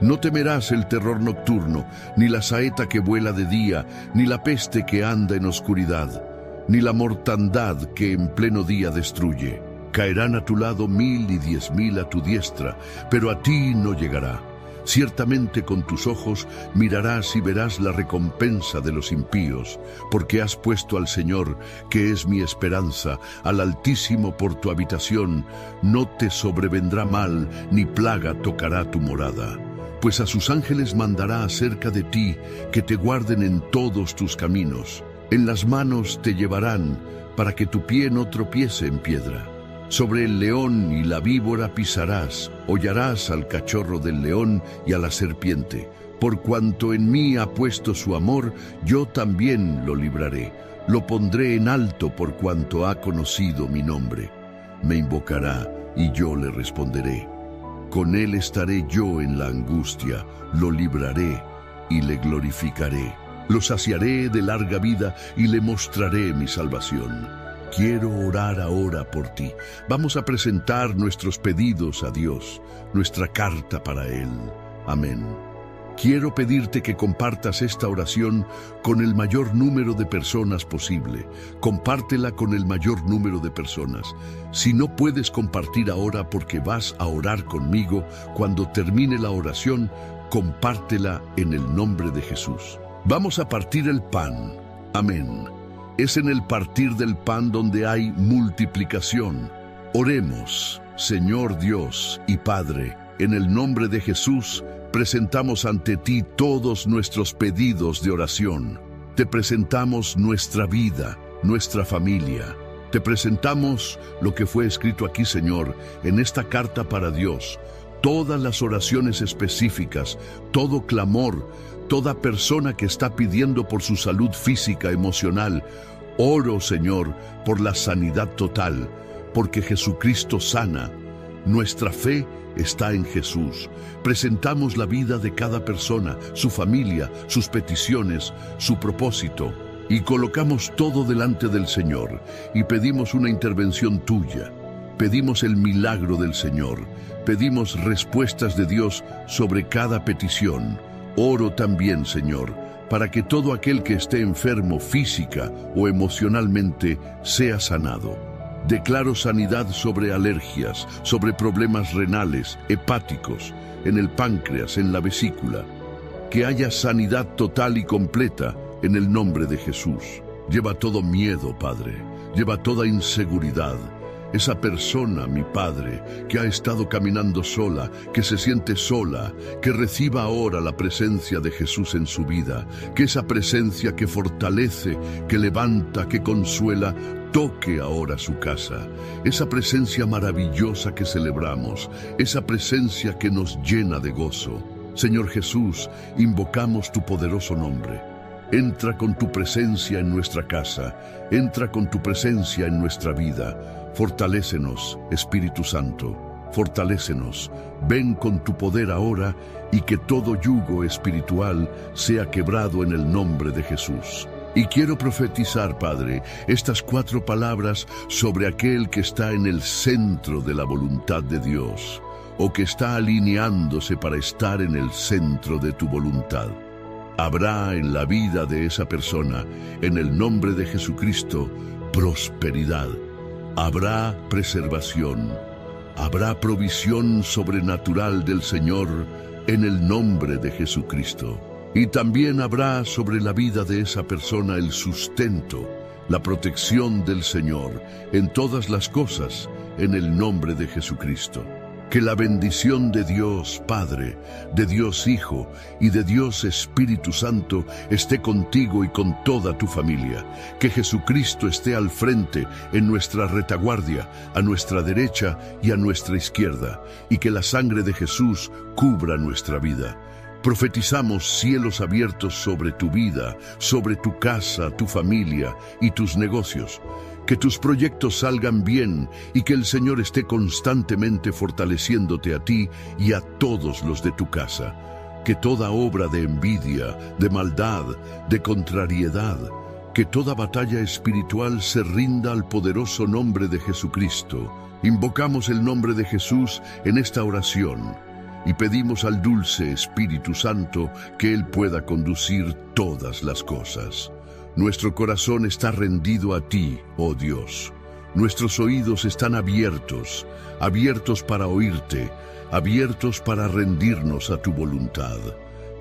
S1: No temerás el terror nocturno, ni la saeta que vuela de día, ni la peste que anda en oscuridad, ni la mortandad que en pleno día destruye. Caerán a tu lado 1000 y 10.000 a tu diestra, pero a ti no llegará. Ciertamente con tus ojos mirarás y verás la recompensa de los impíos, porque has puesto al Señor, que es mi esperanza, al Altísimo por tu habitación. No te sobrevendrá mal, ni plaga tocará tu morada. Pues a sus ángeles mandará acerca de ti, que te guarden en todos tus caminos. En las manos te llevarán, para que tu pie no tropiece en piedra. Sobre el león y la víbora pisarás, hollarás al cachorro del león y a la serpiente. Por cuanto en mí ha puesto su amor, yo también lo libraré. Lo pondré en alto por cuanto ha conocido mi nombre. Me invocará y yo le responderé. Con él estaré yo en la angustia, lo libraré y le glorificaré. Lo saciaré de larga vida y le mostraré mi salvación. Quiero orar ahora por ti. Vamos a presentar nuestros pedidos a Dios, nuestra carta para Él. Amén. Quiero pedirte que compartas esta oración con el mayor número de personas posible. Compártela con el mayor número de personas. Si no puedes compartir ahora porque vas a orar conmigo, cuando termine la oración, compártela en el nombre de Jesús. Vamos a partir el pan. Amén. Es en el partir del pan donde hay multiplicación. Oremos. Señor Dios y Padre, en el nombre de Jesús, presentamos ante ti todos nuestros pedidos de oración. Te presentamos nuestra vida, nuestra familia. Te presentamos lo que fue escrito aquí, Señor, en esta carta para Dios. Todas las oraciones específicas, todo clamor, toda persona que está pidiendo por su salud física, emocional. Oro, Señor, por la sanidad total, porque Jesucristo sana. Nuestra fe está en Jesús. Presentamos la vida de cada persona, su familia, sus peticiones, su propósito, y colocamos todo delante del Señor, y pedimos una intervención tuya. Pedimos el milagro del Señor. Pedimos respuestas de Dios sobre cada petición. Oro también, Señor, para que todo aquel que esté enfermo física o emocionalmente sea sanado. Declaro sanidad sobre alergias, sobre problemas renales, hepáticos, en el páncreas, en la vesícula. Que haya sanidad total y completa en el nombre de Jesús. Lleva todo miedo, Padre. Lleva toda inseguridad. Esa persona, mi Padre, que ha estado caminando sola, que se siente sola, que reciba ahora la presencia de Jesús en su vida, que esa presencia que fortalece, que levanta, que consuela, toque ahora su casa. Esa presencia maravillosa que celebramos, esa presencia que nos llena de gozo. Señor Jesús, invocamos tu poderoso nombre. Entra con tu presencia en nuestra casa, entra con tu presencia en nuestra vida. Fortalécenos, Espíritu Santo, fortalécenos. Ven con tu poder ahora y que todo yugo espiritual sea quebrado en el nombre de Jesús. Y quiero profetizar, Padre, estas 4 palabras sobre aquel que está en el centro de la voluntad de Dios, o que está alineándose para estar en el centro de tu voluntad. Habrá en la vida de esa persona, en el nombre de Jesucristo, prosperidad. Habrá preservación, habrá provisión sobrenatural del Señor en el nombre de Jesucristo. Y también habrá sobre la vida de esa persona el sustento, la protección del Señor en todas las cosas en el nombre de Jesucristo. Que la bendición de Dios Padre, de Dios Hijo y de Dios Espíritu Santo esté contigo y con toda tu familia. Que Jesucristo esté al frente, en nuestra retaguardia, a nuestra derecha y a nuestra izquierda, y que la sangre de Jesús cubra nuestra vida. Profetizamos cielos abiertos sobre tu vida, sobre tu casa, tu familia y tus negocios. Que tus proyectos salgan bien y que el Señor esté constantemente fortaleciéndote a ti y a todos los de tu casa. Que toda obra de envidia, de maldad, de contrariedad, que toda batalla espiritual se rinda al poderoso nombre de Jesucristo. Invocamos el nombre de Jesús en esta oración y pedimos al dulce Espíritu Santo que Él pueda conducir todas las cosas. Nuestro corazón está rendido a ti, oh Dios. Nuestros oídos están abiertos, abiertos para oírte, abiertos para rendirnos a tu voluntad.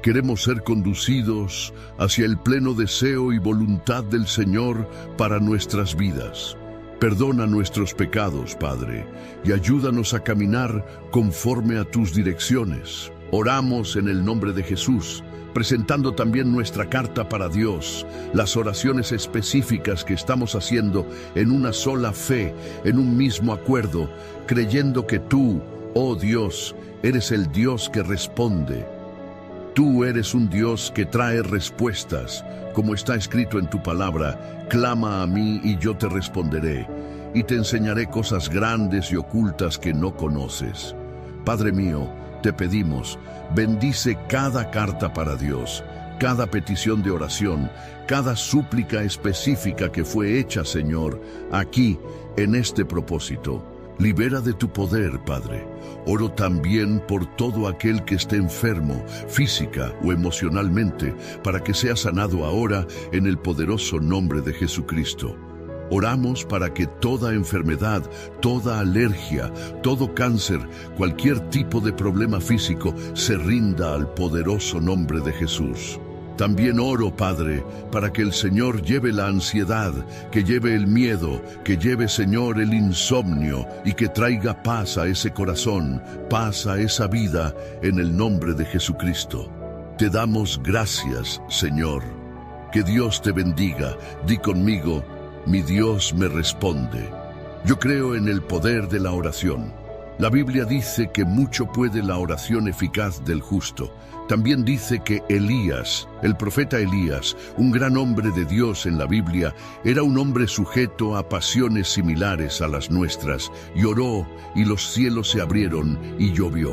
S1: Queremos ser conducidos hacia el pleno deseo y voluntad del Señor para nuestras vidas. Perdona nuestros pecados, Padre, y ayúdanos a caminar conforme a tus direcciones. Oramos en el nombre de Jesús, presentando también nuestra carta para Dios, las oraciones específicas que estamos haciendo en una sola fe, en un mismo acuerdo, creyendo que tú, oh Dios, eres el Dios que responde. Tú eres un Dios que trae respuestas, como está escrito en tu palabra: clama a mí y yo te responderé, y te enseñaré cosas grandes y ocultas que no conoces. Padre mío, te pedimos, bendice cada carta para Dios, cada petición de oración, cada súplica específica que fue hecha, Señor, aquí, en este propósito. Libera de tu poder, Padre. Oro también por todo aquel que esté enfermo, física o emocionalmente, para que sea sanado ahora en el poderoso nombre de Jesucristo. Oramos para que toda enfermedad, toda alergia, todo cáncer, cualquier tipo de problema físico se rinda al poderoso nombre de Jesús. También oro, Padre, para que el Señor lleve la ansiedad, que lleve el miedo, que lleve, Señor, el insomnio y que traiga paz a ese corazón, paz a esa vida, en el nombre de Jesucristo. Te damos gracias, Señor. Que Dios te bendiga. Di conmigo: mi Dios me responde. Yo creo en el poder de la oración. La Biblia dice que mucho puede la oración eficaz del justo. También dice que Elías, el profeta Elías, un gran hombre de Dios en la Biblia, era un hombre sujeto a pasiones similares a las nuestras, y oró, y los cielos se abrieron, y llovió.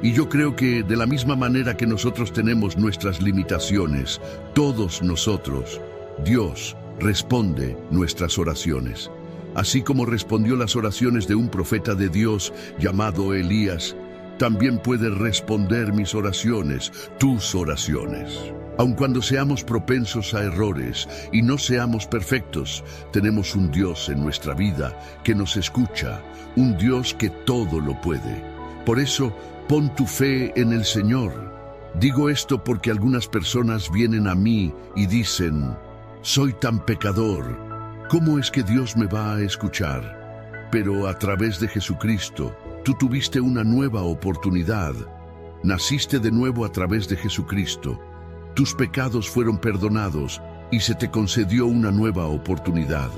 S1: Y yo creo que de la misma manera que nosotros tenemos nuestras limitaciones, todos nosotros, Dios responde nuestras oraciones. Así como respondió las oraciones de un profeta de Dios llamado Elías, también puede responder mis oraciones, tus oraciones. Aun cuando seamos propensos a errores y no seamos perfectos, tenemos un Dios en nuestra vida que nos escucha, un Dios que todo lo puede. Por eso, pon tu fe en el Señor. Digo esto porque algunas personas vienen a mí y dicen: soy tan pecador, ¿cómo es que Dios me va a escuchar? Pero a través de Jesucristo, tú tuviste una nueva oportunidad. Naciste de nuevo a través de Jesucristo. Tus pecados fueron perdonados y se te concedió una nueva oportunidad.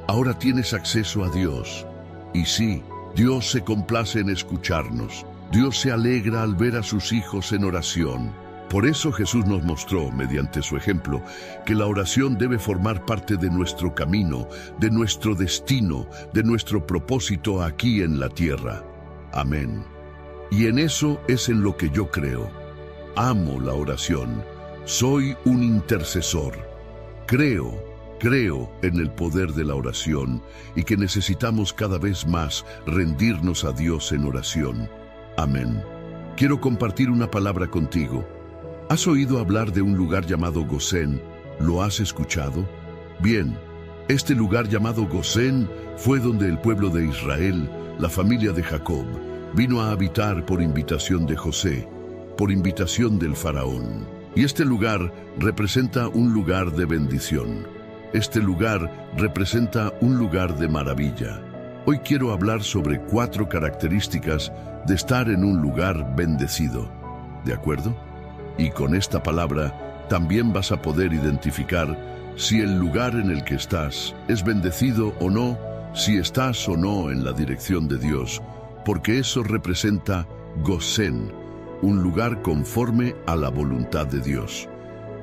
S1: Ahora tienes acceso a Dios. Y sí, Dios se complace en escucharnos. Dios se alegra al ver a sus hijos en oración. Por eso Jesús nos mostró, mediante su ejemplo, que la oración debe formar parte de nuestro camino, de nuestro destino, de nuestro propósito aquí en la tierra. Amén. Y en eso es en lo que yo creo. Amo la oración. Soy un intercesor. Creo en el poder de la oración y que necesitamos cada vez más rendirnos a Dios en oración. Amén. Quiero compartir una palabra contigo. ¿Has oído hablar de un lugar llamado Gosén? ¿Lo has escuchado? Bien, este lugar llamado Gosén fue donde el pueblo de Israel, la familia de Jacob, vino a habitar por invitación de José, por invitación del faraón. Y este lugar representa un lugar de bendición. Este lugar representa un lugar de maravilla. Hoy quiero hablar sobre 4 características de estar en un lugar bendecido. ¿De acuerdo? Y con esta palabra también vas a poder identificar si el lugar en el que estás es bendecido o no, si estás o no en la dirección de Dios, porque eso representa Gosén, un lugar conforme a la voluntad de Dios.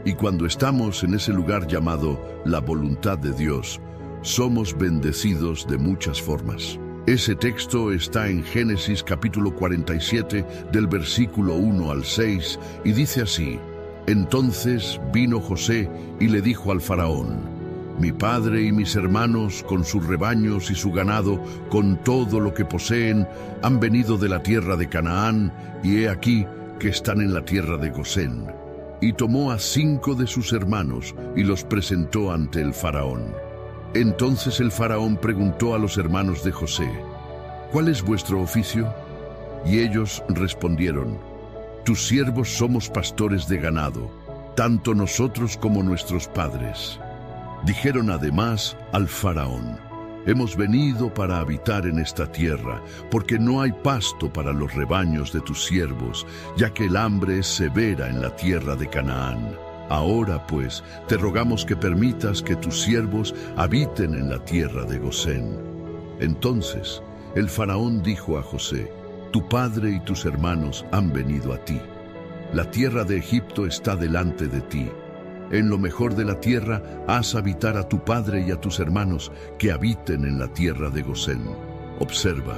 S1: Y cuando estamos en ese lugar llamado la voluntad de Dios, somos bendecidos de muchas formas. Ese texto está en Génesis capítulo 47, del versículo 1 al 6, y dice así: Entonces vino José y le dijo al faraón: Mi padre y mis hermanos, con sus rebaños y su ganado, con todo lo que poseen, han venido de la tierra de Canaán, y he aquí que están en la tierra de Gosén. Y tomó a 5 de sus hermanos y los presentó ante el faraón. Entonces el faraón preguntó a los hermanos de José: ¿Cuál es vuestro oficio? Y ellos respondieron: Tus siervos somos pastores de ganado, tanto nosotros como nuestros padres. Dijeron además al faraón: Hemos venido para habitar en esta tierra, porque no hay pasto para los rebaños de tus siervos, ya que el hambre es severa en la tierra de Canaán. Ahora pues, te rogamos que permitas que tus siervos habiten en la tierra de Gosén. Entonces el faraón dijo a José: Tu padre y tus hermanos han venido a ti. La tierra de Egipto está delante de ti. En lo mejor de la tierra haz habitar a tu padre y a tus hermanos, que habiten en la tierra de Gosén. Observa,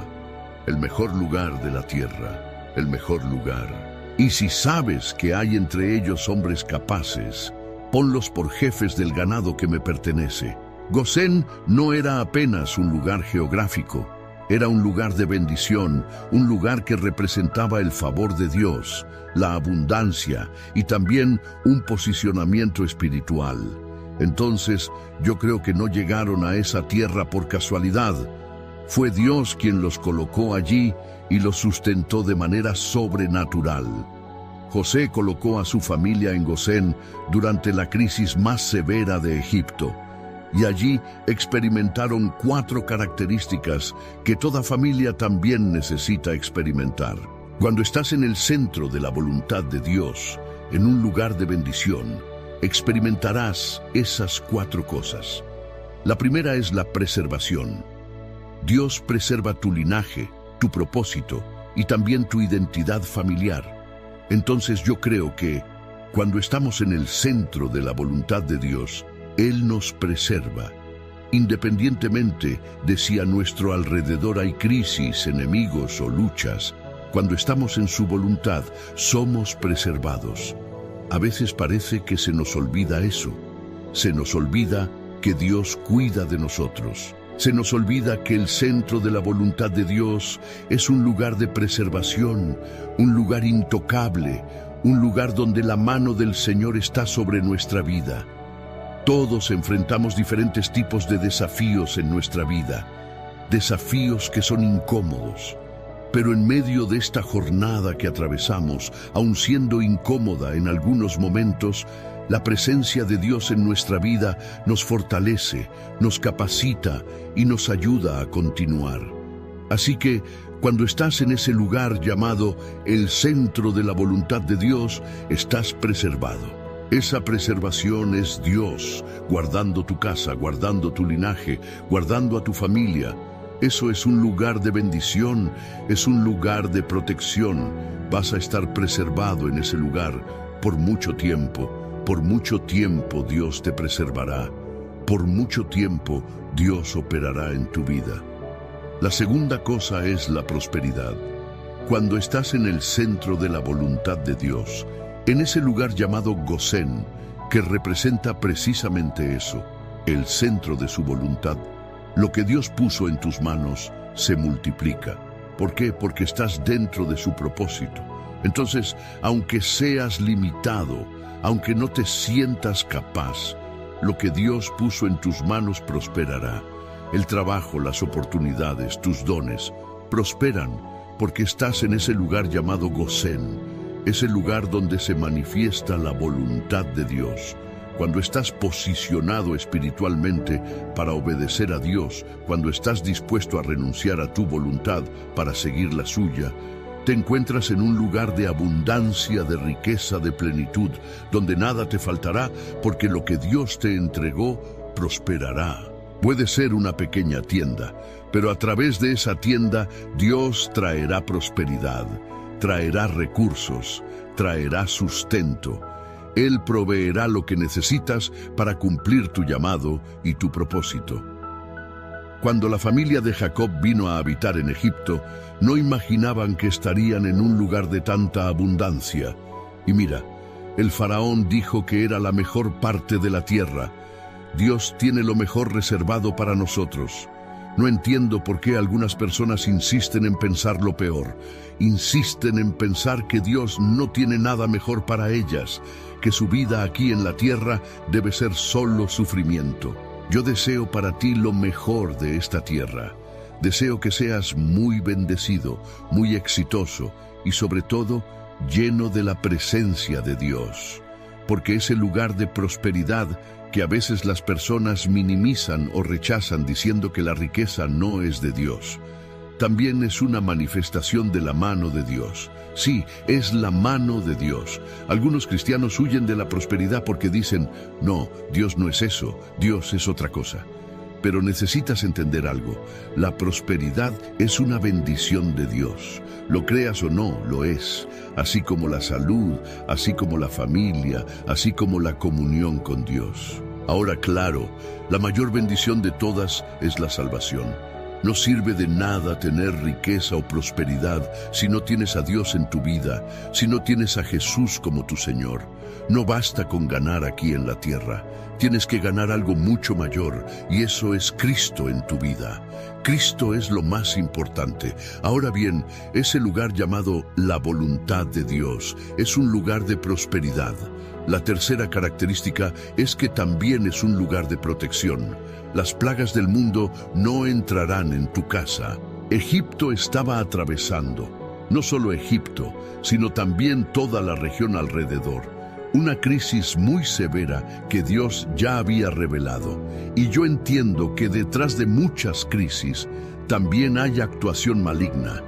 S1: el mejor lugar de la tierra, el mejor lugar. Y si sabes que hay entre ellos hombres capaces, ponlos por jefes del ganado que me pertenece. Gosén no era apenas un lugar geográfico, era un lugar de bendición, un lugar que representaba el favor de Dios, la abundancia y también un posicionamiento espiritual. Entonces, yo creo que no llegaron a esa tierra por casualidad. Fue Dios quien los colocó allí y los sustentó de manera sobrenatural. José colocó a su familia en Gosén durante la crisis más severa de Egipto, y allí experimentaron 4 características que toda familia también necesita experimentar. Cuando estás en el centro de la voluntad de Dios, en un lugar de bendición, experimentarás esas 4 cosas. La primera es la preservación. Dios preserva tu linaje, tu propósito y también tu identidad familiar. Entonces yo creo que, cuando estamos en el centro de la voluntad de Dios, Él nos preserva, independientemente de si a nuestro alrededor hay crisis, enemigos o luchas. Cuando estamos en su voluntad, somos preservados. A veces parece que se nos olvida eso. Se nos olvida que Dios cuida de nosotros. Se nos olvida que el centro de la voluntad de Dios es un lugar de preservación, un lugar intocable, un lugar donde la mano del Señor está sobre nuestra vida. Todos enfrentamos diferentes tipos de desafíos en nuestra vida, desafíos que son incómodos. Pero en medio de esta jornada que atravesamos, aun siendo incómoda en algunos momentos, la presencia de Dios en nuestra vida nos fortalece, nos capacita y nos ayuda a continuar. Así que, cuando estás en ese lugar llamado el centro de la voluntad de Dios, estás preservado. Esa preservación es Dios, guardando tu casa, guardando tu linaje, guardando a tu familia. Eso es un lugar de bendición, es un lugar de protección. Vas a estar preservado en ese lugar por mucho tiempo. Por mucho tiempo Dios te preservará. Por mucho tiempo Dios operará en tu vida. La segunda cosa es la prosperidad. Cuando estás en el centro de la voluntad de Dios, en ese lugar llamado Gosén, que representa precisamente eso, el centro de su voluntad, lo que Dios puso en tus manos se multiplica. ¿Por qué? Porque estás dentro de su propósito. Entonces, aunque seas limitado, aunque no te sientas capaz, lo que Dios puso en tus manos prosperará. El trabajo, las oportunidades, tus dones, prosperan porque estás en ese lugar llamado Gosén, ese lugar donde se manifiesta la voluntad de Dios. cuando estás posicionado espiritualmente para obedecer a Dios, cuando estás dispuesto a renunciar a tu voluntad para seguir la suya, te encuentras en un lugar de abundancia, de riqueza, de plenitud, donde nada te faltará, porque lo que Dios te entregó prosperará. Puede ser una pequeña tienda, pero a través de esa tienda Dios traerá prosperidad, traerá recursos, traerá sustento. Él proveerá lo que necesitas para cumplir tu llamado y tu propósito. Cuando la familia de Jacob vino a habitar en Egipto, no imaginaban que estarían en un lugar de tanta abundancia. Y mira, el faraón dijo que era la mejor parte de la tierra. Dios tiene lo mejor reservado para nosotros. No entiendo por qué algunas personas insisten en pensar lo peor. Insisten en pensar que Dios no tiene nada mejor para ellas, que su vida aquí en la tierra debe ser solo sufrimiento. Yo deseo para ti lo mejor de esta tierra. Deseo que seas muy bendecido, muy exitoso y sobre todo lleno de la presencia de Dios. Porque ese lugar de prosperidad que a veces las personas minimizan o rechazan diciendo que la riqueza no es de Dios, también es una manifestación de la mano de Dios. Sí, es la mano de Dios. Algunos cristianos huyen de la prosperidad porque dicen, no, Dios no es eso, Dios es otra cosa. Pero necesitas entender algo, la prosperidad es una bendición de Dios. Lo creas o no, lo es. Así como la salud, así como la familia, así como la comunión con Dios. Ahora, claro, la mayor bendición de todas es la salvación. No sirve de nada tener riqueza o prosperidad si no tienes a Dios en tu vida, si no tienes a Jesús como tu Señor. No basta con ganar aquí en la tierra. Tienes que ganar algo mucho mayor, y eso es Cristo en tu vida. Cristo es lo más importante. Ahora bien, ese lugar llamado la voluntad de Dios es un lugar de prosperidad. La tercera característica es que también es un lugar de protección. Las plagas del mundo no entrarán en tu casa. Egipto estaba atravesando, no solo Egipto, sino también toda la región alrededor, una crisis muy severa que Dios ya había revelado. Y yo entiendo que detrás de muchas crisis también hay actuación maligna.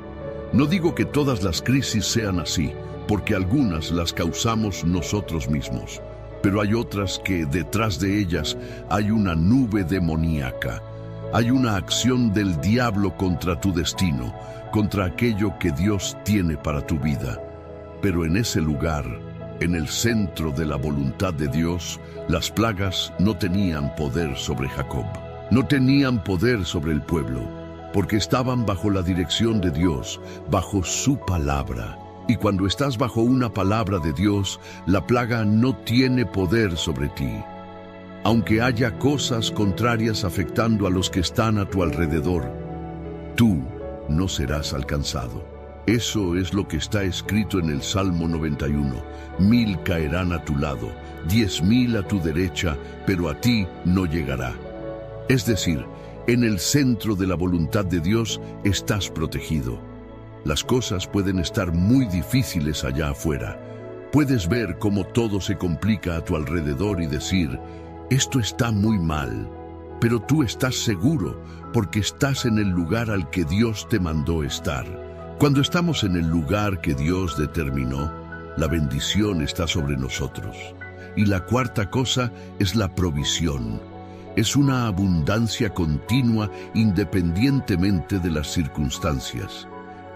S1: No digo que todas las crisis sean así, porque algunas las causamos nosotros mismos. Pero hay otras que detrás de ellas hay una nube demoníaca. Hay una acción del diablo contra tu destino, contra aquello que Dios tiene para tu vida. Pero en ese lugar, en el centro de la voluntad de Dios, las plagas no tenían poder sobre Jacob. No tenían poder sobre el pueblo, porque estaban bajo la dirección de Dios, bajo su palabra. Y cuando estás bajo una palabra de Dios, la plaga no tiene poder sobre ti. Aunque haya cosas contrarias afectando a los que están a tu alrededor, tú no serás alcanzado. Eso es lo que está escrito en el Salmo 91. 1000 caerán a tu lado, 10,000 a tu derecha, pero a ti no llegará. Es decir, en el centro de la voluntad de Dios estás protegido. Las cosas pueden estar muy difíciles allá afuera. Puedes ver cómo todo se complica a tu alrededor y decir, esto está muy mal, pero tú estás seguro porque estás en el lugar al que Dios te mandó estar. Cuando estamos en el lugar que Dios determinó, la bendición está sobre nosotros. Y la cuarta cosa es la provisión. Es una abundancia continua independientemente de las circunstancias.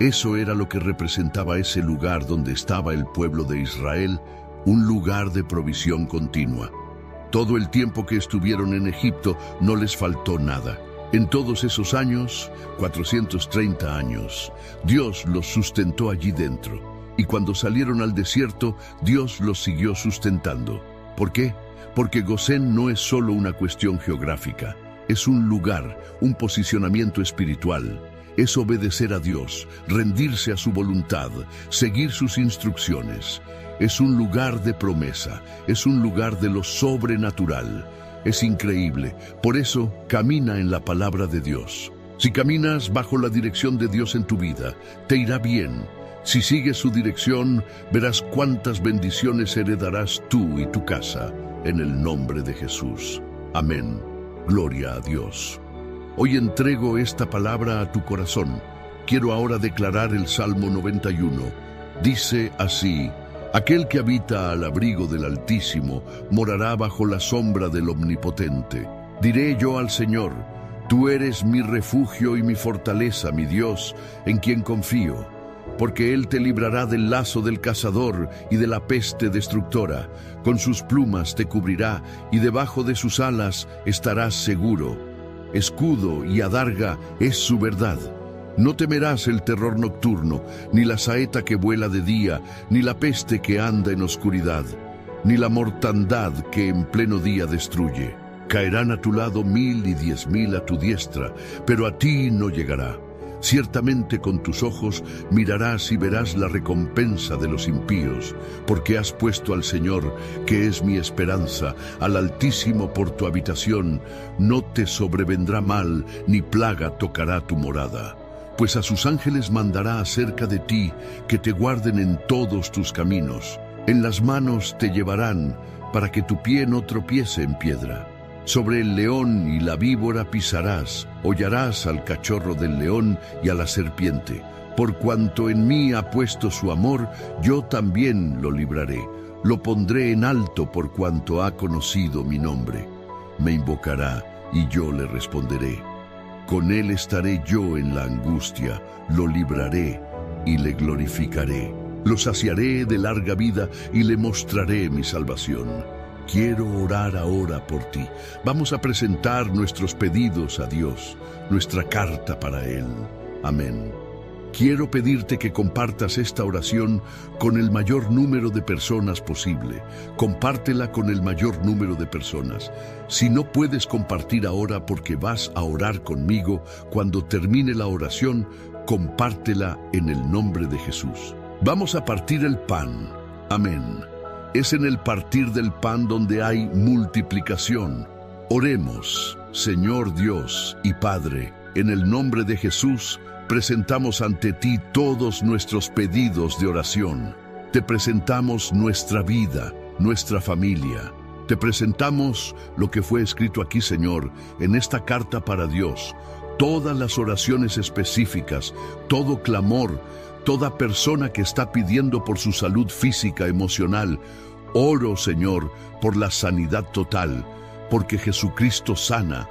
S1: Eso era lo que representaba ese lugar donde estaba el pueblo de Israel, un lugar de provisión continua. Todo el tiempo que estuvieron en Egipto no les faltó nada. En todos esos años, 430 años, Dios los sustentó allí dentro. Y cuando salieron al desierto, Dios los siguió sustentando. ¿Por qué? Porque Gosén no es solo una cuestión geográfica, es un lugar, un posicionamiento espiritual. Es obedecer a Dios, rendirse a su voluntad, seguir sus instrucciones. Es un lugar de promesa, es un lugar de lo sobrenatural. Es increíble, por eso camina en la palabra de Dios. Si caminas bajo la dirección de Dios en tu vida, te irá bien. Si sigues su dirección, verás cuántas bendiciones heredarás tú y tu casa, en el nombre de Jesús. Amén. Gloria a Dios. Hoy entrego esta palabra a tu corazón. Quiero ahora declarar el Salmo 91. Dice así: aquel que habita al abrigo del Altísimo morará bajo la sombra del Omnipotente. Diré yo al Señor: tú eres mi refugio y mi fortaleza, mi Dios, en quien confío. Porque Él te librará del lazo del cazador y de la peste destructora. Con sus plumas te cubrirá y debajo de sus alas estarás seguro. Escudo y adarga es su verdad. No temerás el terror nocturno, ni la saeta que vuela de día, ni la peste que anda en oscuridad, ni la mortandad que en pleno día destruye. Caerán a tu lado 1000 y 10.000 a tu diestra, pero a ti no llegará. Ciertamente con tus ojos mirarás y verás la recompensa de los impíos, porque has puesto al Señor, que es mi esperanza, al Altísimo por tu habitación. No te sobrevendrá mal, ni plaga tocará tu morada. Pues a sus ángeles mandará acerca de ti, que te guarden en todos tus caminos. En las manos te llevarán, para que tu pie no tropiece en piedra. Sobre el león y la víbora pisarás, hollarás al cachorro del león y a la serpiente. Por cuanto en mí ha puesto su amor, yo también lo libraré. Lo pondré en alto por cuanto ha conocido mi nombre. Me invocará y yo le responderé. Con él estaré yo en la angustia, lo libraré y le glorificaré. Lo saciaré de larga vida y le mostraré mi salvación. Quiero orar ahora por ti. Vamos a presentar nuestros pedidos a Dios, nuestra carta para Él. Amén. Quiero pedirte que compartas esta oración con el mayor número de personas posible. Compártela con el mayor número de personas. Si no puedes compartir ahora porque vas a orar conmigo, cuando termine la oración, compártela en el nombre de Jesús. Vamos a partir el pan. Amén. Es en el partir del pan donde hay multiplicación. Oremos. Señor Dios y Padre, en el nombre de Jesús, presentamos ante ti todos nuestros pedidos de oración. Te presentamos nuestra vida, nuestra familia. Te presentamos lo que fue escrito aquí, Señor, en esta carta para Dios. Todas las oraciones específicas, todo clamor, toda persona que está pidiendo por su salud física, emocional. Oro, Señor, por la sanidad total, porque Jesucristo sana.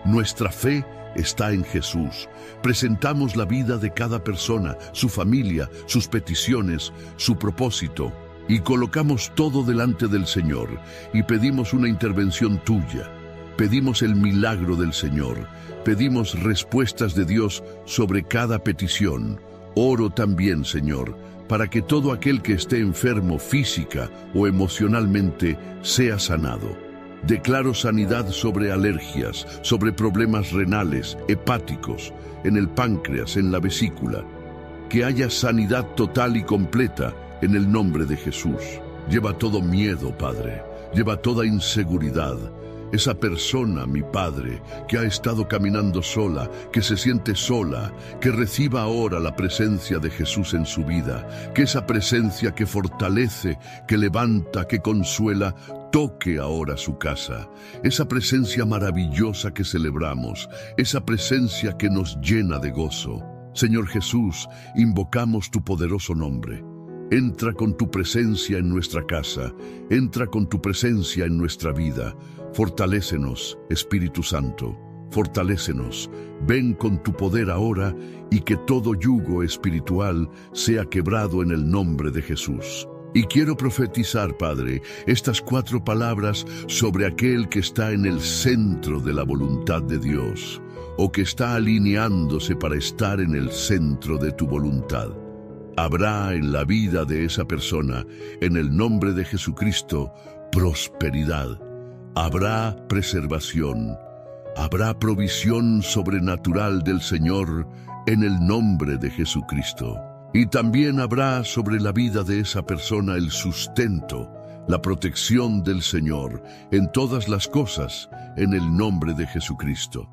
S1: Nuestra fe está en Jesús. Presentamos la vida de cada persona, su familia, sus peticiones, su propósito, y colocamos todo delante del Señor, y pedimos una intervención tuya. Pedimos el milagro del Señor. Pedimos respuestas de Dios sobre cada petición. Oro también, Señor, para que todo aquel que esté enfermo física o emocionalmente sea sanado. Declaro sanidad sobre alergias, sobre problemas renales, hepáticos, en el páncreas, en la vesícula. Que haya sanidad total y completa en el nombre de Jesús. Lleva todo miedo, Padre. Lleva toda inseguridad. Esa persona, mi Padre, que ha estado caminando sola, que se siente sola, que reciba ahora la presencia de Jesús en su vida, que esa presencia que fortalece, que levanta, que consuela, toque ahora su casa. Esa presencia maravillosa que celebramos, esa presencia que nos llena de gozo. Señor Jesús, invocamos tu poderoso nombre. Entra con tu presencia en nuestra casa, entra con tu presencia en nuestra vida. Fortalécenos, Espíritu Santo, fortalécenos. Ven con tu poder ahora y que todo yugo espiritual sea quebrado en el nombre de Jesús. Y quiero profetizar, Padre, estas 4 palabras sobre aquel que está en el centro de la voluntad de Dios, o que está alineándose para estar en el centro de tu voluntad. Habrá en la vida de esa persona, en el nombre de Jesucristo, prosperidad. Habrá preservación, habrá provisión sobrenatural del Señor en el nombre de Jesucristo. Y también habrá sobre la vida de esa persona el sustento, la protección del Señor en todas las cosas en el nombre de Jesucristo.